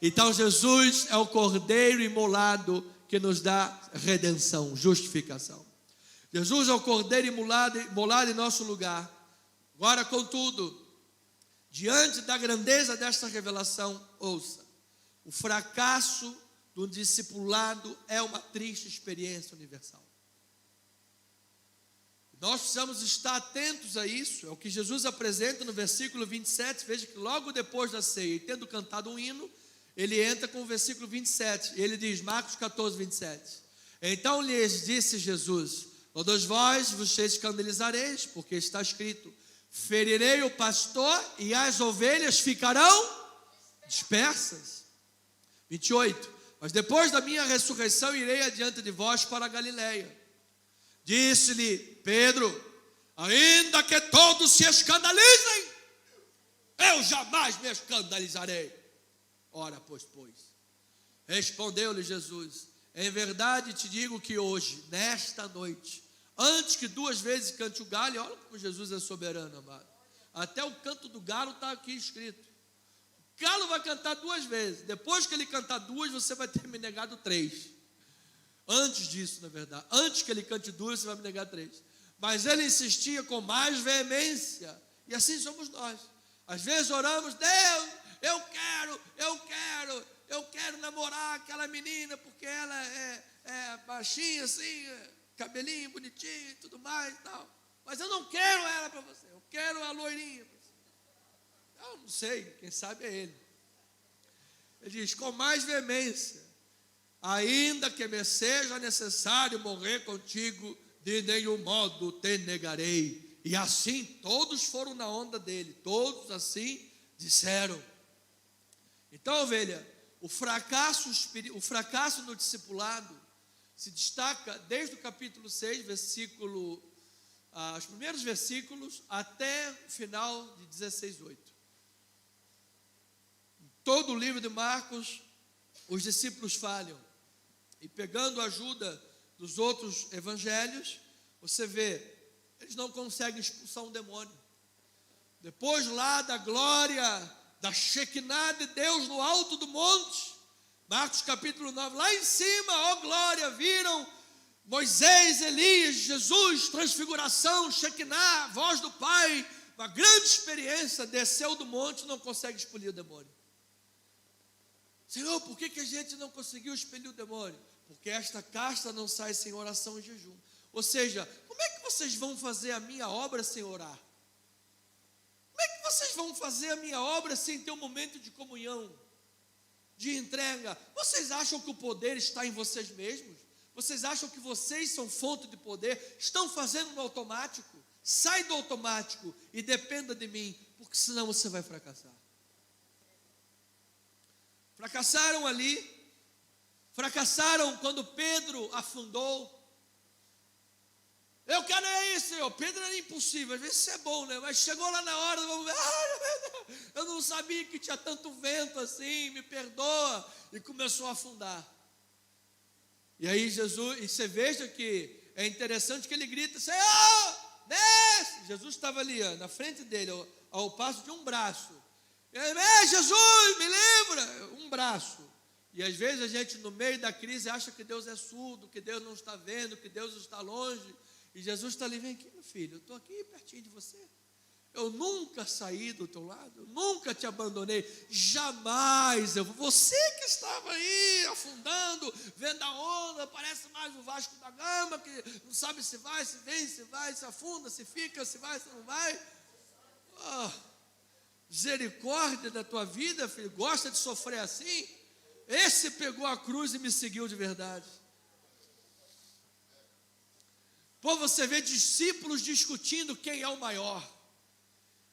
Então Jesus é o cordeiro imolado que nos dá redenção, justificação. Jesus é o cordeiro imolado em nosso lugar. Agora, contudo, diante da grandeza desta revelação, ouça: o fracasso do discipulado é uma triste experiência universal. Nós precisamos estar atentos a isso. É o que Jesus apresenta no versículo 27. Veja que logo depois da ceia, e tendo cantado um hino, ele entra com o versículo 27. Ele diz, Marcos 14, 27. Então lhes disse Jesus: todos vós vos escandalizareis, porque está escrito: ferirei o pastor e as ovelhas ficarão dispersas. 28. Mas depois da minha ressurreição irei adiante de vós para a Galileia. Disse-lhe Pedro: ainda que todos se escandalizem, eu jamais me escandalizarei. Ora, pois. Respondeu-lhe Jesus: em verdade te digo que hoje, nesta noite, Antes que 2 vezes cante o galo, e olha como Jesus é soberano, amado. Até o canto do galo está aqui escrito. O galo vai cantar 2 vezes. Depois que ele cantar 2, você vai ter me negado 3. Antes disso, na verdade. Antes que ele cante 2, você vai me negar 3. Mas ele insistia com mais veemência. E assim somos nós. Às vezes oramos, Deus, eu quero namorar aquela menina, porque ela é baixinha assim, cabelinho bonitinho e tudo mais e tal. Mas eu não quero ela para você, eu quero a loirinha. Eu não sei, quem sabe é ele. Ele diz, com mais veemência, ainda que me seja necessário morrer contigo, de nenhum modo te negarei. E assim todos foram na onda dele, todos assim disseram. Então, ovelha, o fracasso no discipulado se destaca desde o capítulo 6, os primeiros versículos, até o final de 16:8. Em todo o livro de Marcos, os discípulos falham. E pegando a ajuda dos outros evangelhos, você vê, eles não conseguem expulsar um demônio. Depois lá da glória, da Shekinah de Deus no alto do monte, Marcos capítulo 9, lá em cima, ó glória, viram Moisés, Elias, Jesus, transfiguração, Shekinah, voz do Pai, uma grande experiência, desceu do monte e não consegue expelir o demônio. Senhor, por que a gente não conseguiu expelir o demônio? Porque esta casta não sai sem oração e jejum. Ou seja, como é que vocês vão fazer a minha obra sem orar? Como é que vocês vão fazer a minha obra sem ter um momento de comunhão, de entrega? Vocês acham que o poder está em vocês mesmos? Vocês acham que vocês são fonte de poder? Estão fazendo no automático? Sai do automático e dependa de mim, porque senão você vai fracassar. Fracassaram ali. Fracassaram quando Pedro afundou. Eu quero isso, Senhor. Pedro era impossível. Às vezes isso é bom, né? Mas chegou lá na hora, eu não sabia que tinha tanto vento assim, me perdoa. E começou a afundar. E aí Jesus, e você veja que é interessante que ele grita, Senhor, desce. Jesus estava ali, na frente dele, ao passo de um braço. Jesus, me livra. Um braço. E às vezes a gente no meio da crise acha que Deus é surdo, que Deus não está vendo, que Deus está longe. E Jesus está ali, vem aqui, meu filho, eu estou aqui pertinho de você. Eu nunca saí do teu lado, eu nunca te abandonei, jamais. Você que estava aí afundando, vendo a onda, parece mais o Vasco da Gama, que não sabe se vai, se vem, se vai, se afunda, se fica, se vai, se não vai. Misericórdia da tua vida, filho, gosta de sofrer assim? Esse pegou a cruz e me seguiu de verdade. Pô, você vê discípulos discutindo quem é o maior.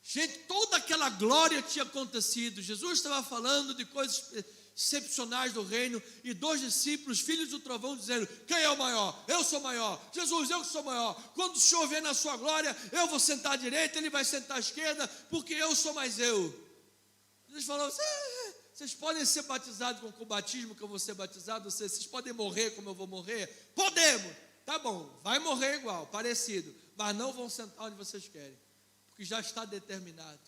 Gente, toda aquela glória tinha acontecido. Jesus estava falando de coisas excepcionais do reino. E 2 discípulos, filhos do trovão, dizendo, quem é o maior? Eu sou maior. Jesus, eu que sou maior. Quando o Senhor vier na sua glória, eu vou sentar à direita, ele vai sentar à esquerda, porque eu sou mais eu. Jesus falou, vocês podem ser batizados com o batismo que eu vou ser batizado, vocês podem morrer como eu vou morrer? Podemos, tá bom, vai morrer igual, parecido, mas não vão sentar onde vocês querem, porque já está determinado.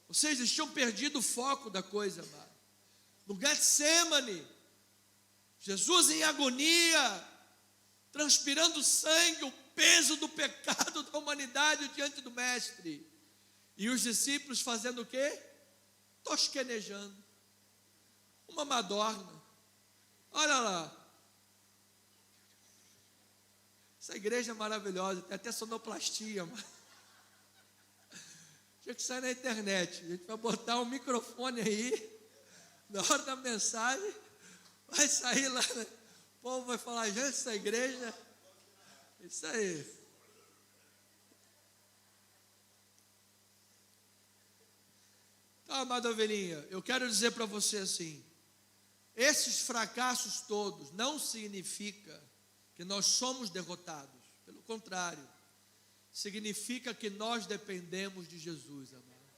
Vocês tinham perdido o foco da coisa, amado. No Getsêmani, Jesus em agonia, transpirando sangue, o peso do pecado da humanidade diante do Mestre, e os discípulos fazendo o quê? Tosquenejando, uma madorna. Olha lá, essa igreja é maravilhosa, tem até sonoplastia, mano. Tinha que sair na internet. A gente vai botar um microfone aí, na hora da mensagem, vai sair lá, né? O povo vai falar, gente, essa igreja, isso aí. Amada ovelhinha, eu quero dizer para você assim, esses fracassos todos não significa que nós somos derrotados, pelo contrário, significa que nós dependemos de Jesus, amado.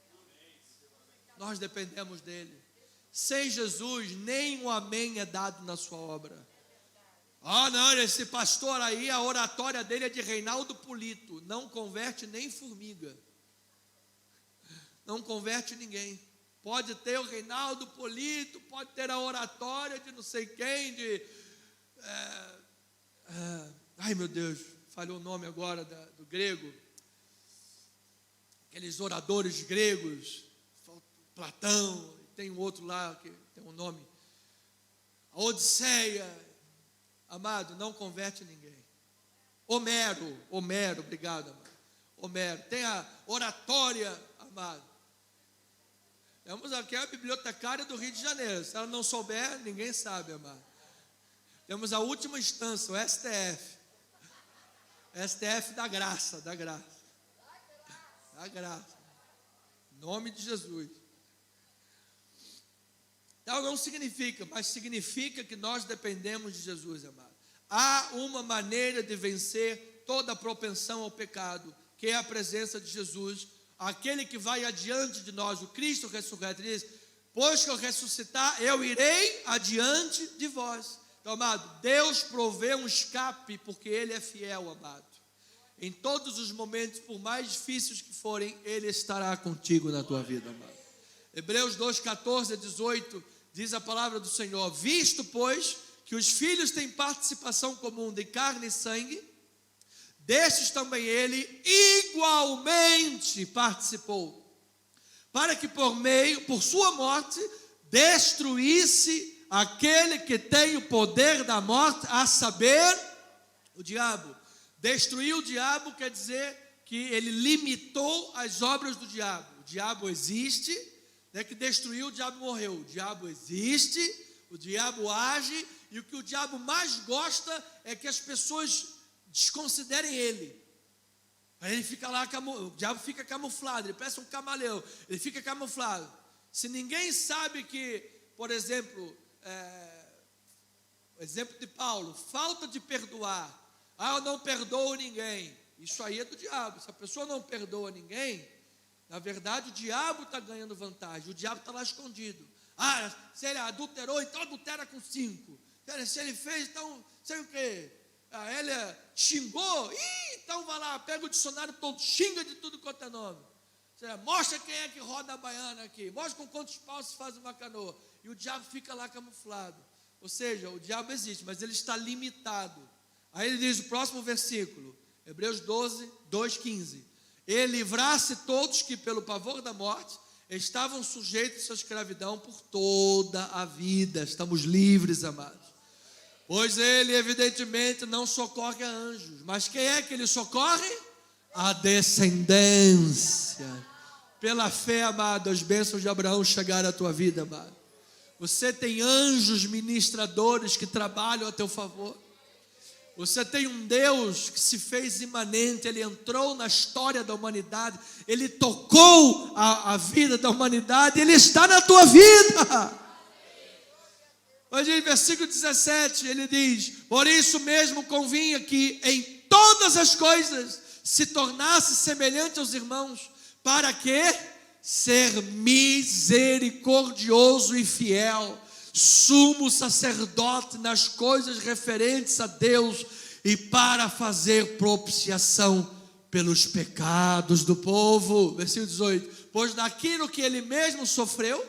Nós dependemos dele. Sem Jesus, nem um amém é dado na sua obra. Ah, não, esse pastor aí, a oratória dele é de Reinaldo Polito. Não converte nem formiga. Não converte ninguém. Pode ter o Reinaldo Polito, pode ter a oratória de não sei quem, ai meu Deus, falhou o nome agora do grego. Aqueles oradores gregos, Platão, tem um outro lá que tem um nome. A Odisseia. Amado, não converte ninguém. Homero, obrigado, amado. Homero, tem a oratória, amado. Temos aqui a bibliotecária do Rio de Janeiro. Se ela não souber, ninguém sabe, amado. Temos a última instância, o STF. STF da graça. Em nome de Jesus. Então não significa, mas significa que nós dependemos de Jesus, amado. Há uma maneira de vencer toda a propensão ao pecado, que é a presença de Jesus, aquele que vai adiante de nós, o Cristo ressurreto. Ele diz: pois que eu ressuscitar, eu irei adiante de vós. Então, amado, Deus provê um escape, porque Ele é fiel, amado. Em todos os momentos, por mais difíceis que forem, Ele estará contigo na tua vida, amado. Hebreus 2, 14 a 18, diz a palavra do Senhor: visto, pois, que os filhos têm participação comum de carne e sangue, destes também ele igualmente participou, para que por sua morte, destruísse aquele que tem o poder da morte, a saber, o diabo. Destruir o diabo quer dizer que ele limitou as obras do diabo. O diabo existe, não é que destruiu, o diabo morreu. O diabo existe, o diabo age, e o que o diabo mais gosta é que as pessoas desconsiderem ele. Aí ele fica lá, o diabo fica camuflado, ele parece um camaleão, ele fica camuflado. Se ninguém sabe que, por exemplo, o exemplo de Paulo, falta de perdoar, eu não perdoo ninguém, isso aí é do diabo. Se a pessoa não perdoa ninguém, na verdade o diabo está ganhando vantagem, o diabo está lá escondido. Se ele adulterou, então adultera com 5. Se ele fez, então, sei o quê? Ele xingou, então vai lá, pega o dicionário todo, xinga de tudo quanto é nome. Mostra quem é que roda a baiana aqui, mostra com quantos paus se faz uma canoa. E o diabo fica lá camuflado. Ou seja, o diabo existe, mas ele está limitado. Aí ele diz o próximo versículo, Hebreus 12, 2,15: e livrasse todos que pelo pavor da morte estavam sujeitos à escravidão por toda a vida. Estamos livres, amados. Pois ele evidentemente não socorre a anjos, mas quem é que ele socorre? A descendência. Pela fé, amado, as bênçãos de Abraão chegaram à tua vida, amado. Você tem anjos ministradores que trabalham a teu favor. Você tem um Deus que se fez imanente, Ele entrou na história da humanidade, Ele tocou a vida da humanidade, Ele está na tua vida. Mas em versículo 17 ele diz: por isso mesmo convinha que em todas as coisas se tornasse semelhante aos irmãos, para que ser misericordioso e fiel, sumo sacerdote nas coisas referentes a Deus, e para fazer propiciação pelos pecados do povo. Versículo 18: pois daquilo que ele mesmo sofreu,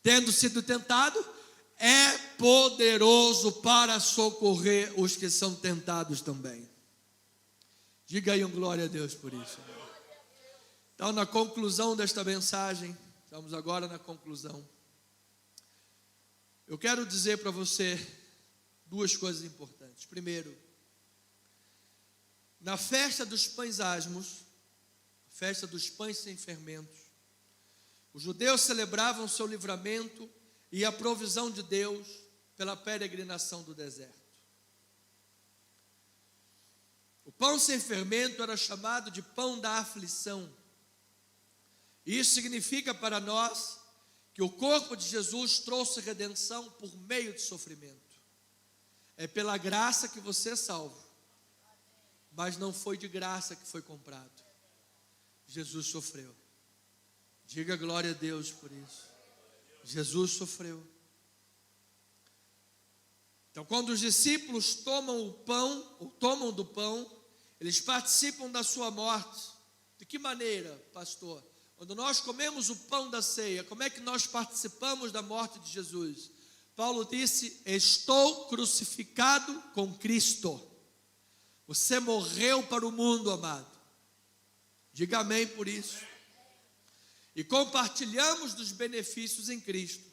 tendo sido tentado, é poderoso para socorrer os que são tentados também. Diga aí um glória a Deus por isso. Então, na conclusão desta mensagem, estamos agora na conclusão, eu quero dizer para você duas coisas importantes. Primeiro, na festa dos pães asmos, festa dos pães sem fermentos, os judeus celebravam seu livramento e a provisão de Deus pela peregrinação do deserto. O pão sem fermento era chamado de pão da aflição. Isso significa para nós que o corpo de Jesus trouxe redenção por meio de sofrimento. É pela graça que você é salvo, mas não foi de graça que foi comprado. Jesus sofreu. Diga glória a Deus por isso. Jesus sofreu. Então, quando os discípulos tomam o pão, ou tomam do pão, eles participam da sua morte. De que maneira, pastor? Quando nós comemos o pão da ceia, como é que nós participamos da morte de Jesus? Paulo disse: estou crucificado com Cristo. Você morreu para o mundo, amado. Diga amém por isso. E compartilhamos dos benefícios em Cristo.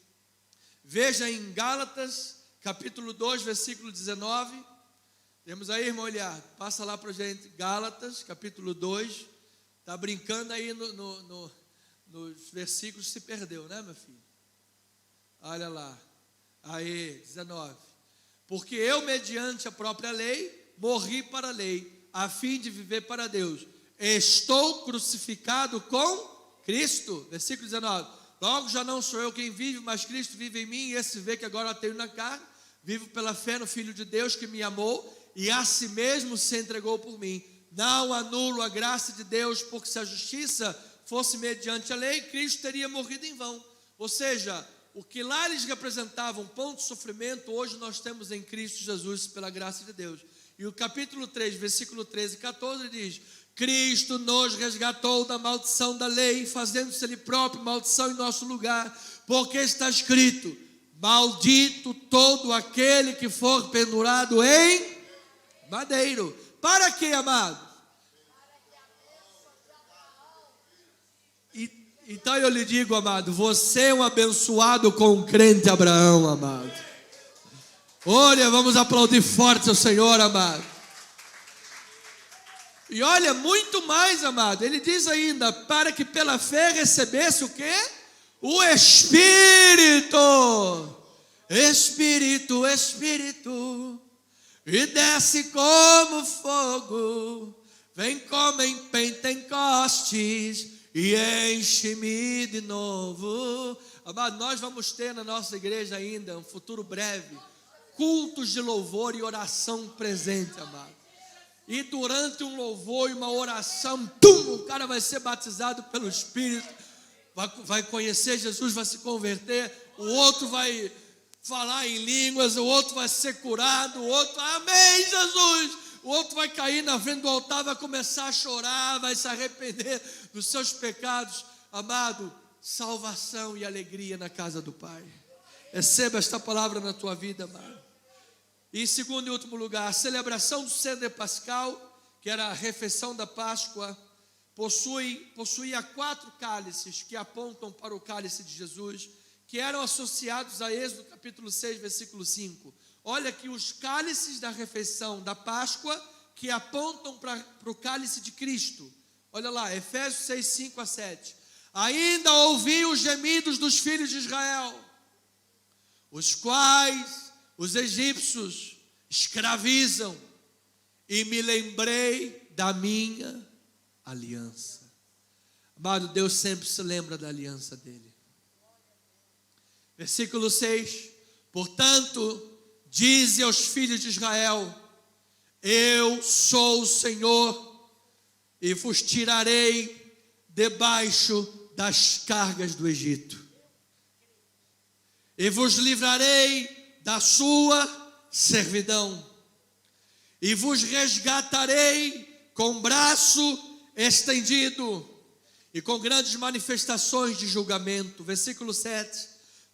Veja em Gálatas, capítulo 2, versículo 19. Temos aí, irmão Eliardo? Passa lá para a gente. Gálatas, capítulo 2. Está brincando aí nos versículos, se perdeu, né, meu filho? Olha lá. Aí, 19. Porque eu, mediante a própria lei, morri para a lei, a fim de viver para Deus. Estou crucificado com Cristo. Versículo 19. Logo já não sou eu quem vive, mas Cristo vive em mim. E esse vê que agora tenho na carne. Vivo pela fé no Filho de Deus que me amou e a si mesmo se entregou por mim. Não anulo a graça de Deus, porque se a justiça fosse mediante a lei, Cristo teria morrido em vão. Ou seja, o que lá eles representavam, pão de sofrimento, hoje nós temos em Cristo Jesus pela graça de Deus. E o capítulo 3, versículo 13 e 14 diz: Cristo nos resgatou da maldição da lei, fazendo-se Ele próprio maldição em nosso lugar, porque está escrito: maldito todo aquele que for pendurado em madeiro. Para quê, amado? Então eu lhe digo, amado, você é um abençoado com o crente Abraão, amado. Olha, vamos aplaudir forte o Senhor, amado. E olha, muito mais, amado. Ele diz ainda: para que pela fé recebesse o quê? O Espírito. Espírito, Espírito. E desce como fogo. Vem como em Pentecostes e enche-me de novo. Amado, nós vamos ter na nossa igreja ainda, um futuro breve, cultos de louvor e oração presente, amado. E durante um louvor e uma oração, o cara vai ser batizado pelo Espírito, vai conhecer Jesus, vai se converter, o outro vai falar em línguas, o outro vai ser curado, o outro, amém, Jesus. O outro vai cair na frente do altar, vai começar a chorar, vai se arrepender dos seus pecados. Amado, salvação e alegria na casa do Pai. Receba esta palavra na tua vida, amado. E em segundo e último lugar, a celebração do Seder Pascal, que era a refeição da Páscoa, possuía 4 cálices que apontam para o cálice de Jesus, que eram associados a Êxodo capítulo 6, versículo 5. Olha aqui os cálices da refeição da Páscoa que apontam para o cálice de Cristo. Olha lá, Efésios 6, 5 a 7. Ainda ouvi os gemidos dos filhos de Israel, os quais os egípcios escravizam, e me lembrei da minha aliança. Amado, Deus sempre se lembra da aliança dele. Versículo 6. Portanto, dize aos filhos de Israel: eu sou o Senhor, e vos tirarei debaixo das cargas do Egito, e vos livrarei da sua servidão, e vos resgatarei com braço estendido e com grandes manifestações de julgamento. Versículo 7.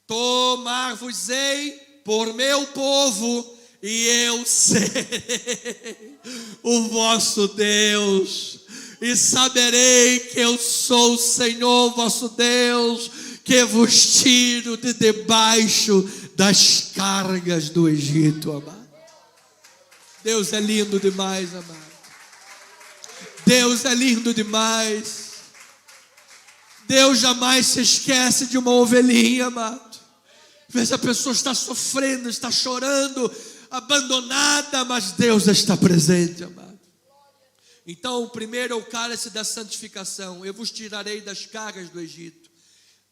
Tomar-vos-ei por meu povo, e eu serei o vosso Deus, e saberei que eu sou o Senhor vosso Deus, que vos tiro de debaixo das cargas do Egito, amado. Deus é lindo demais, amado. Deus é lindo demais. Deus jamais se esquece de uma ovelhinha, amado. Às vezes a pessoa está sofrendo, está chorando, abandonada, mas Deus está presente, amado. Então, o primeiro é o cálice da santificação. Eu vos tirarei das cargas do Egito.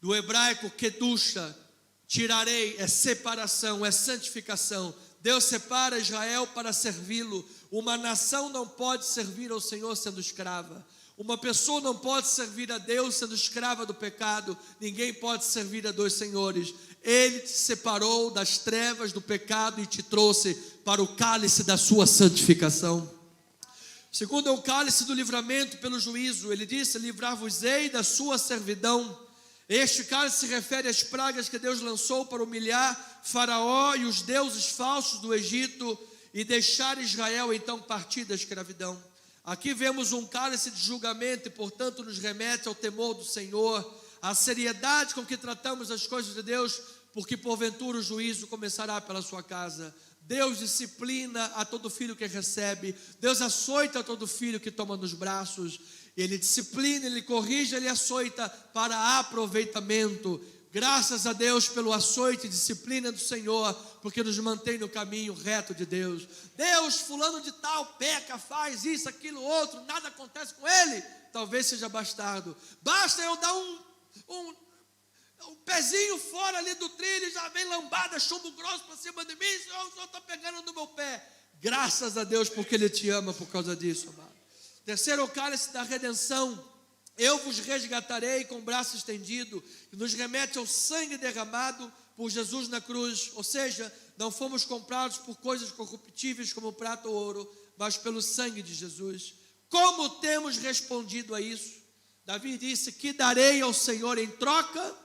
Do hebraico, kedusha, tirarei, é separação, é santificação. Deus separa Israel para servi-lo. Uma nação não pode servir ao Senhor sendo escrava. Uma pessoa não pode servir a Deus sendo escrava do pecado. Ninguém pode servir a dois senhores. Ele te separou das trevas, do pecado e te trouxe para o cálice da sua santificação. Segundo é o cálice do livramento pelo juízo. Ele disse: livrar-vos-ei da sua servidão. Este cálice se refere às pragas que Deus lançou para humilhar Faraó e os deuses falsos do Egito e deixar Israel então partir da escravidão. Aqui vemos um cálice de julgamento e, portanto, nos remete ao temor do Senhor, à seriedade com que tratamos as coisas de Deus, porque porventura o juízo começará pela sua casa. Deus disciplina a todo filho que recebe, Deus açoita a todo filho que toma nos braços. Ele disciplina, Ele corrige, Ele açoita para aproveitamento. Graças a Deus pelo açoite e disciplina do Senhor, porque nos mantém no caminho reto de Deus. Deus, fulano de tal, peca, faz isso, aquilo, outro, nada acontece com ele. Talvez seja bastardo. Basta eu dar um pezinho fora ali do trilho, já vem lambada, chumbo grosso para cima de mim, o Senhor está pegando no meu pé. Graças a Deus porque Ele te ama por causa disso, amado. Terceiro, o cálice da redenção. Eu vos resgatarei com o braço estendido, que nos remete ao sangue derramado por Jesus na cruz. Ou seja, não fomos comprados por coisas corruptíveis como prata ou ouro, mas pelo sangue de Jesus. Como temos respondido a isso? Davi disse: que darei ao Senhor em troca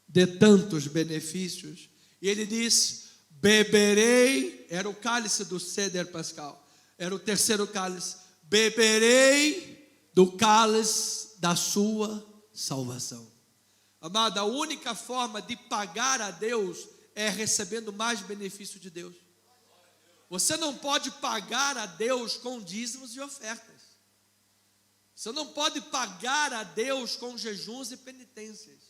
de tantos benefícios? E ele disse: beberei, era o cálice do Seder Pascal, era o terceiro cálice, beberei do cálice da sua salvação. Amado, a única forma de pagar a Deus é recebendo mais benefício de Deus. Você não pode pagar a Deus com dízimos e ofertas. Você não pode pagar a Deus com jejuns e penitências.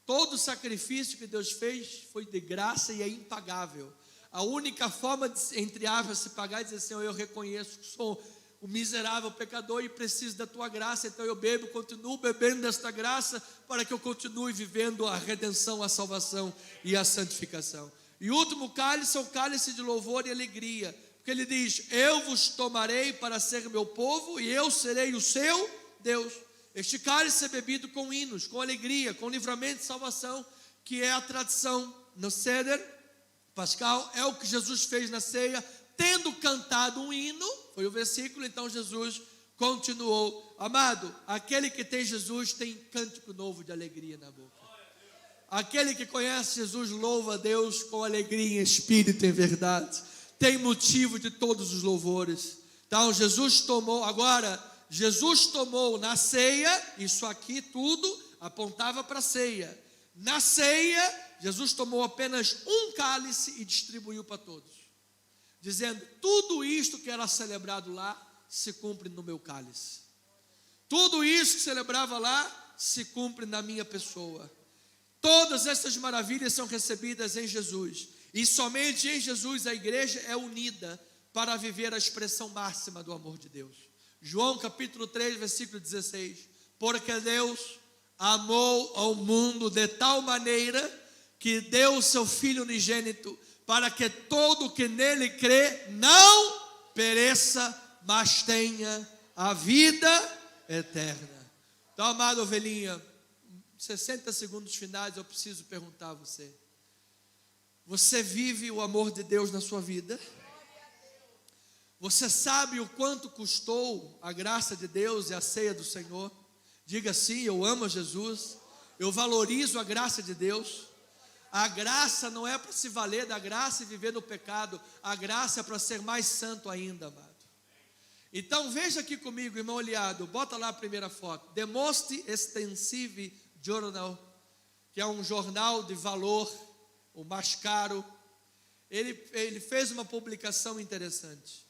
Todo o sacrifício que Deus fez foi de graça e é impagável. A única forma de, entre aspas, se pagar é dizer: Senhor, eu reconheço que sou o miserável pecador e preciso da tua graça, então eu continuo bebendo desta graça, para que eu continue vivendo a redenção, a salvação e a santificação. E o último cálice é o cálice de louvor e alegria, porque ele diz: eu vos tomarei para ser meu povo e eu serei o seu Deus. Este cálice é bebido com hinos, com alegria, com livramento e salvação, que é a tradição no Seder Pascal, é o que Jesus fez na ceia. Tendo cantado um hino, foi o versículo, então Jesus continuou. Amado, aquele que tem Jesus tem cântico novo de alegria na boca. Aquele que conhece Jesus louva a Deus com alegria em espírito e em verdade. Tem motivo de todos os louvores. Então Jesus tomou na ceia, isso aqui tudo apontava para a ceia. Na ceia, Jesus tomou apenas um cálice e distribuiu para todos, dizendo: tudo isto que era celebrado lá se cumpre no meu cálice. Tudo isso que celebrava lá se cumpre na minha pessoa. Todas essas maravilhas são recebidas em Jesus, e somente em Jesus a igreja é unida para viver a expressão máxima do amor de Deus. João capítulo 3, versículo 16: porque Deus amou ao mundo de tal maneira que deu o seu Filho unigênito, para que todo que nele crê não pereça, mas tenha a vida eterna. Então, amada ovelhinha, 60 segundos finais eu preciso perguntar a você: você vive o amor de Deus na sua vida? Você sabe o quanto custou a graça de Deus e a ceia do Senhor? Diga sim: eu amo Jesus, eu valorizo a graça de Deus. A graça não é para se valer da graça e viver no pecado. A graça é para ser mais santo ainda, amado. Então veja aqui comigo, irmão aliado, bota lá a primeira foto. The Most Extensive Journal, que é um jornal de valor, o mais caro. Ele fez uma publicação interessante.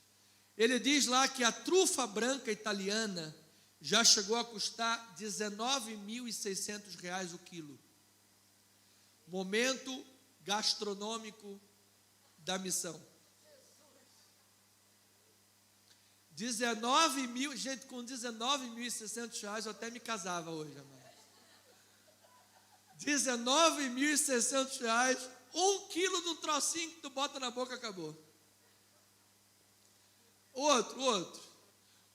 Ele diz lá que a trufa branca italiana já chegou a custar R$19.600 o quilo. Momento gastronômico da missão. 19 mil, gente, com R$19.600 eu até me casava hoje, amado. R$19.600, 1 quilo de um trocinho que tu bota na boca, acabou. Outro.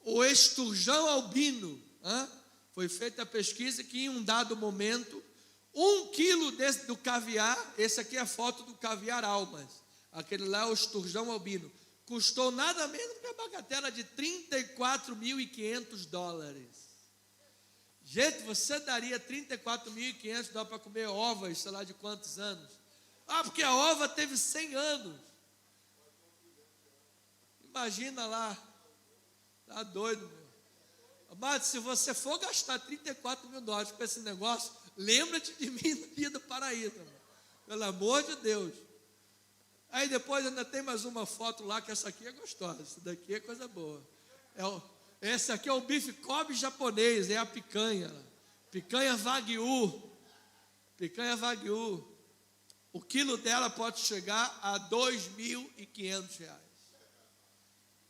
O esturjão albino, foi feita a pesquisa que em um dado momento, 1 quilo do caviar, esse aqui é a foto do caviar almas, aquele lá é o esturjão albino, custou nada menos que a bagatela de $34.500. Gente, você daria $34.500 para comer ovas, sei lá de quantos anos? Ah, porque a ova teve 100 anos. Imagina lá, tá doido, meu. Amado, se você for gastar $34.000 com esse negócio, lembra-te de mim no dia do paraíso, irmão. Pelo amor de Deus. Aí depois ainda tem mais uma foto lá, que essa aqui é gostosa, essa daqui é coisa boa. Esse aqui é o bife Kobe japonês, é a picanha. Picanha Wagyu. Picanha Wagyu. O quilo dela pode chegar a R$2.500.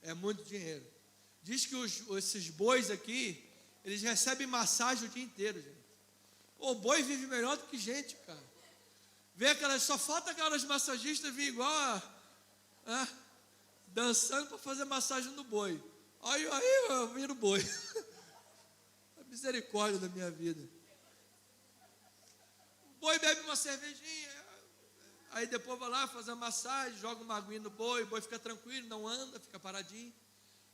É muito dinheiro. Diz que esses bois aqui, eles recebem massagem o dia inteiro, gente. O boi vive melhor do que gente, cara. Só falta aquelas massagistas vir igual dançando para fazer massagem no boi. Aí eu viro boi. A misericórdia da minha vida. O boi bebe uma cervejinha, aí depois vai lá fazer a massagem, joga uma aguinha no boi, o boi fica tranquilo, não anda, fica paradinho.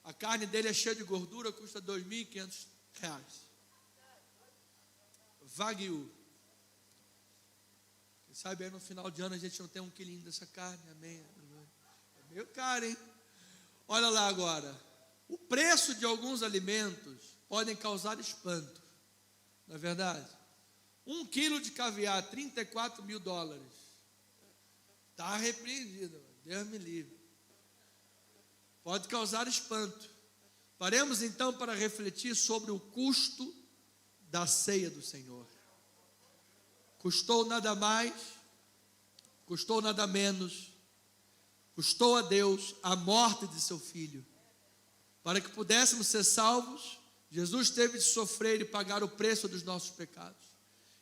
A carne dele é cheia de gordura, custa R$2.500. Wagyu. Quem sabe aí no final de ano a gente não tem 1 quilinho dessa carne, amém? É meio caro, hein? Olha lá agora. O preço de alguns alimentos podem causar espanto, não é verdade? 1 quilo de caviar, $34.000. Está repreendido, Deus me livre. Pode causar espanto. Paremos então para refletir sobre o custo da ceia do Senhor. Custou nada mais, custou nada menos, custou a Deus a morte de seu Filho. Para que pudéssemos ser salvos, Jesus teve de sofrer e pagar o preço dos nossos pecados.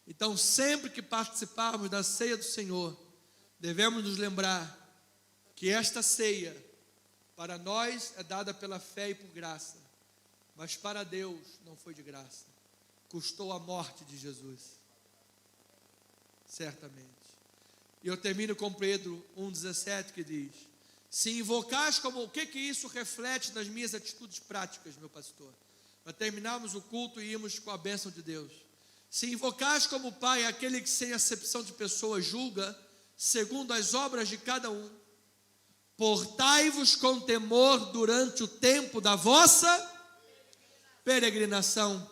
Então, sempre que participarmos da ceia do Senhor, devemos nos lembrar que esta ceia, para nós, é dada pela fé e por graça, mas para Deus não foi de graça. Custou a morte de Jesus, certamente. E eu termino com Pedro 1,17, que diz: se invocais como... O que isso reflete nas minhas atitudes práticas, meu pastor? Para terminarmos o culto e irmos com a bênção de Deus. Se invocais como Pai aquele que sem acepção de pessoas julga, segundo as obras de cada um, portai-vos com temor durante o tempo da vossa peregrinação,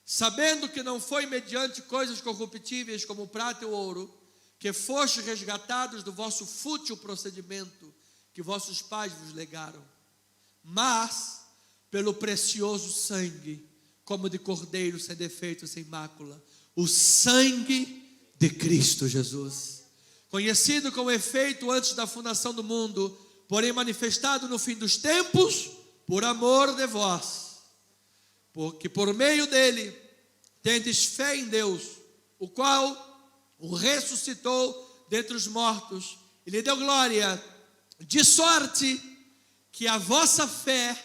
sabendo que não foi mediante coisas corruptíveis como o prata e o ouro, que fostes resgatados do vosso fútil procedimento que vossos pais vos legaram, mas pelo precioso sangue, como de cordeiro sem defeito, sem mácula, o sangue de Cristo Jesus, conhecido com efeito antes da fundação do mundo, porém manifestado no fim dos tempos, por amor de vós, porque por meio dele tendes fé em Deus, o qual o ressuscitou dentre os mortos e lhe deu glória, de sorte que a vossa fé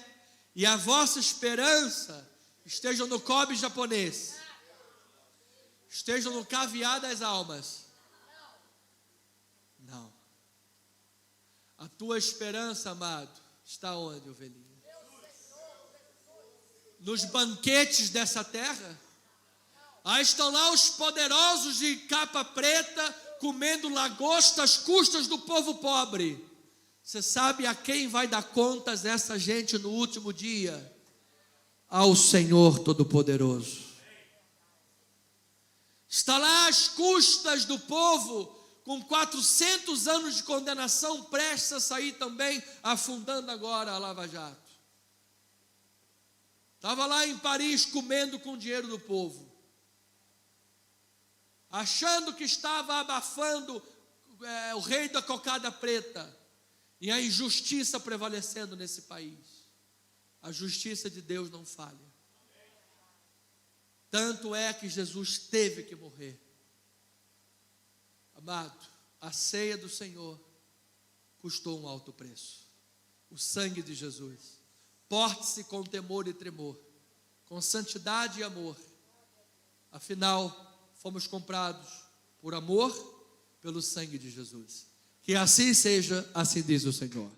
e a vossa esperança estejam no Kobe japonês, estejam no caviar das almas. Não. A tua esperança, amado, está onde, ovelhinha? Nos banquetes dessa terra? Estão lá os poderosos de capa preta comendo lagosta às custas do povo pobre. Você sabe a quem vai dar contas essa gente no último dia? Ao Senhor Todo-Poderoso. Está lá às custas do povo, com 400 anos de condenação, prestes a sair também, afundando agora a Lava Jato. Estava lá em Paris comendo com o dinheiro do povo, achando que estava abafando o rei da cocada preta, e a injustiça prevalecendo nesse país. A justiça de Deus não falha. Tanto é que Jesus teve que morrer. Amado, a ceia do Senhor custou um alto preço. O sangue de Jesus. Porte-se com temor e tremor, com santidade e amor. Afinal, fomos comprados por amor, pelo sangue de Jesus. Que assim seja, assim diz o Senhor.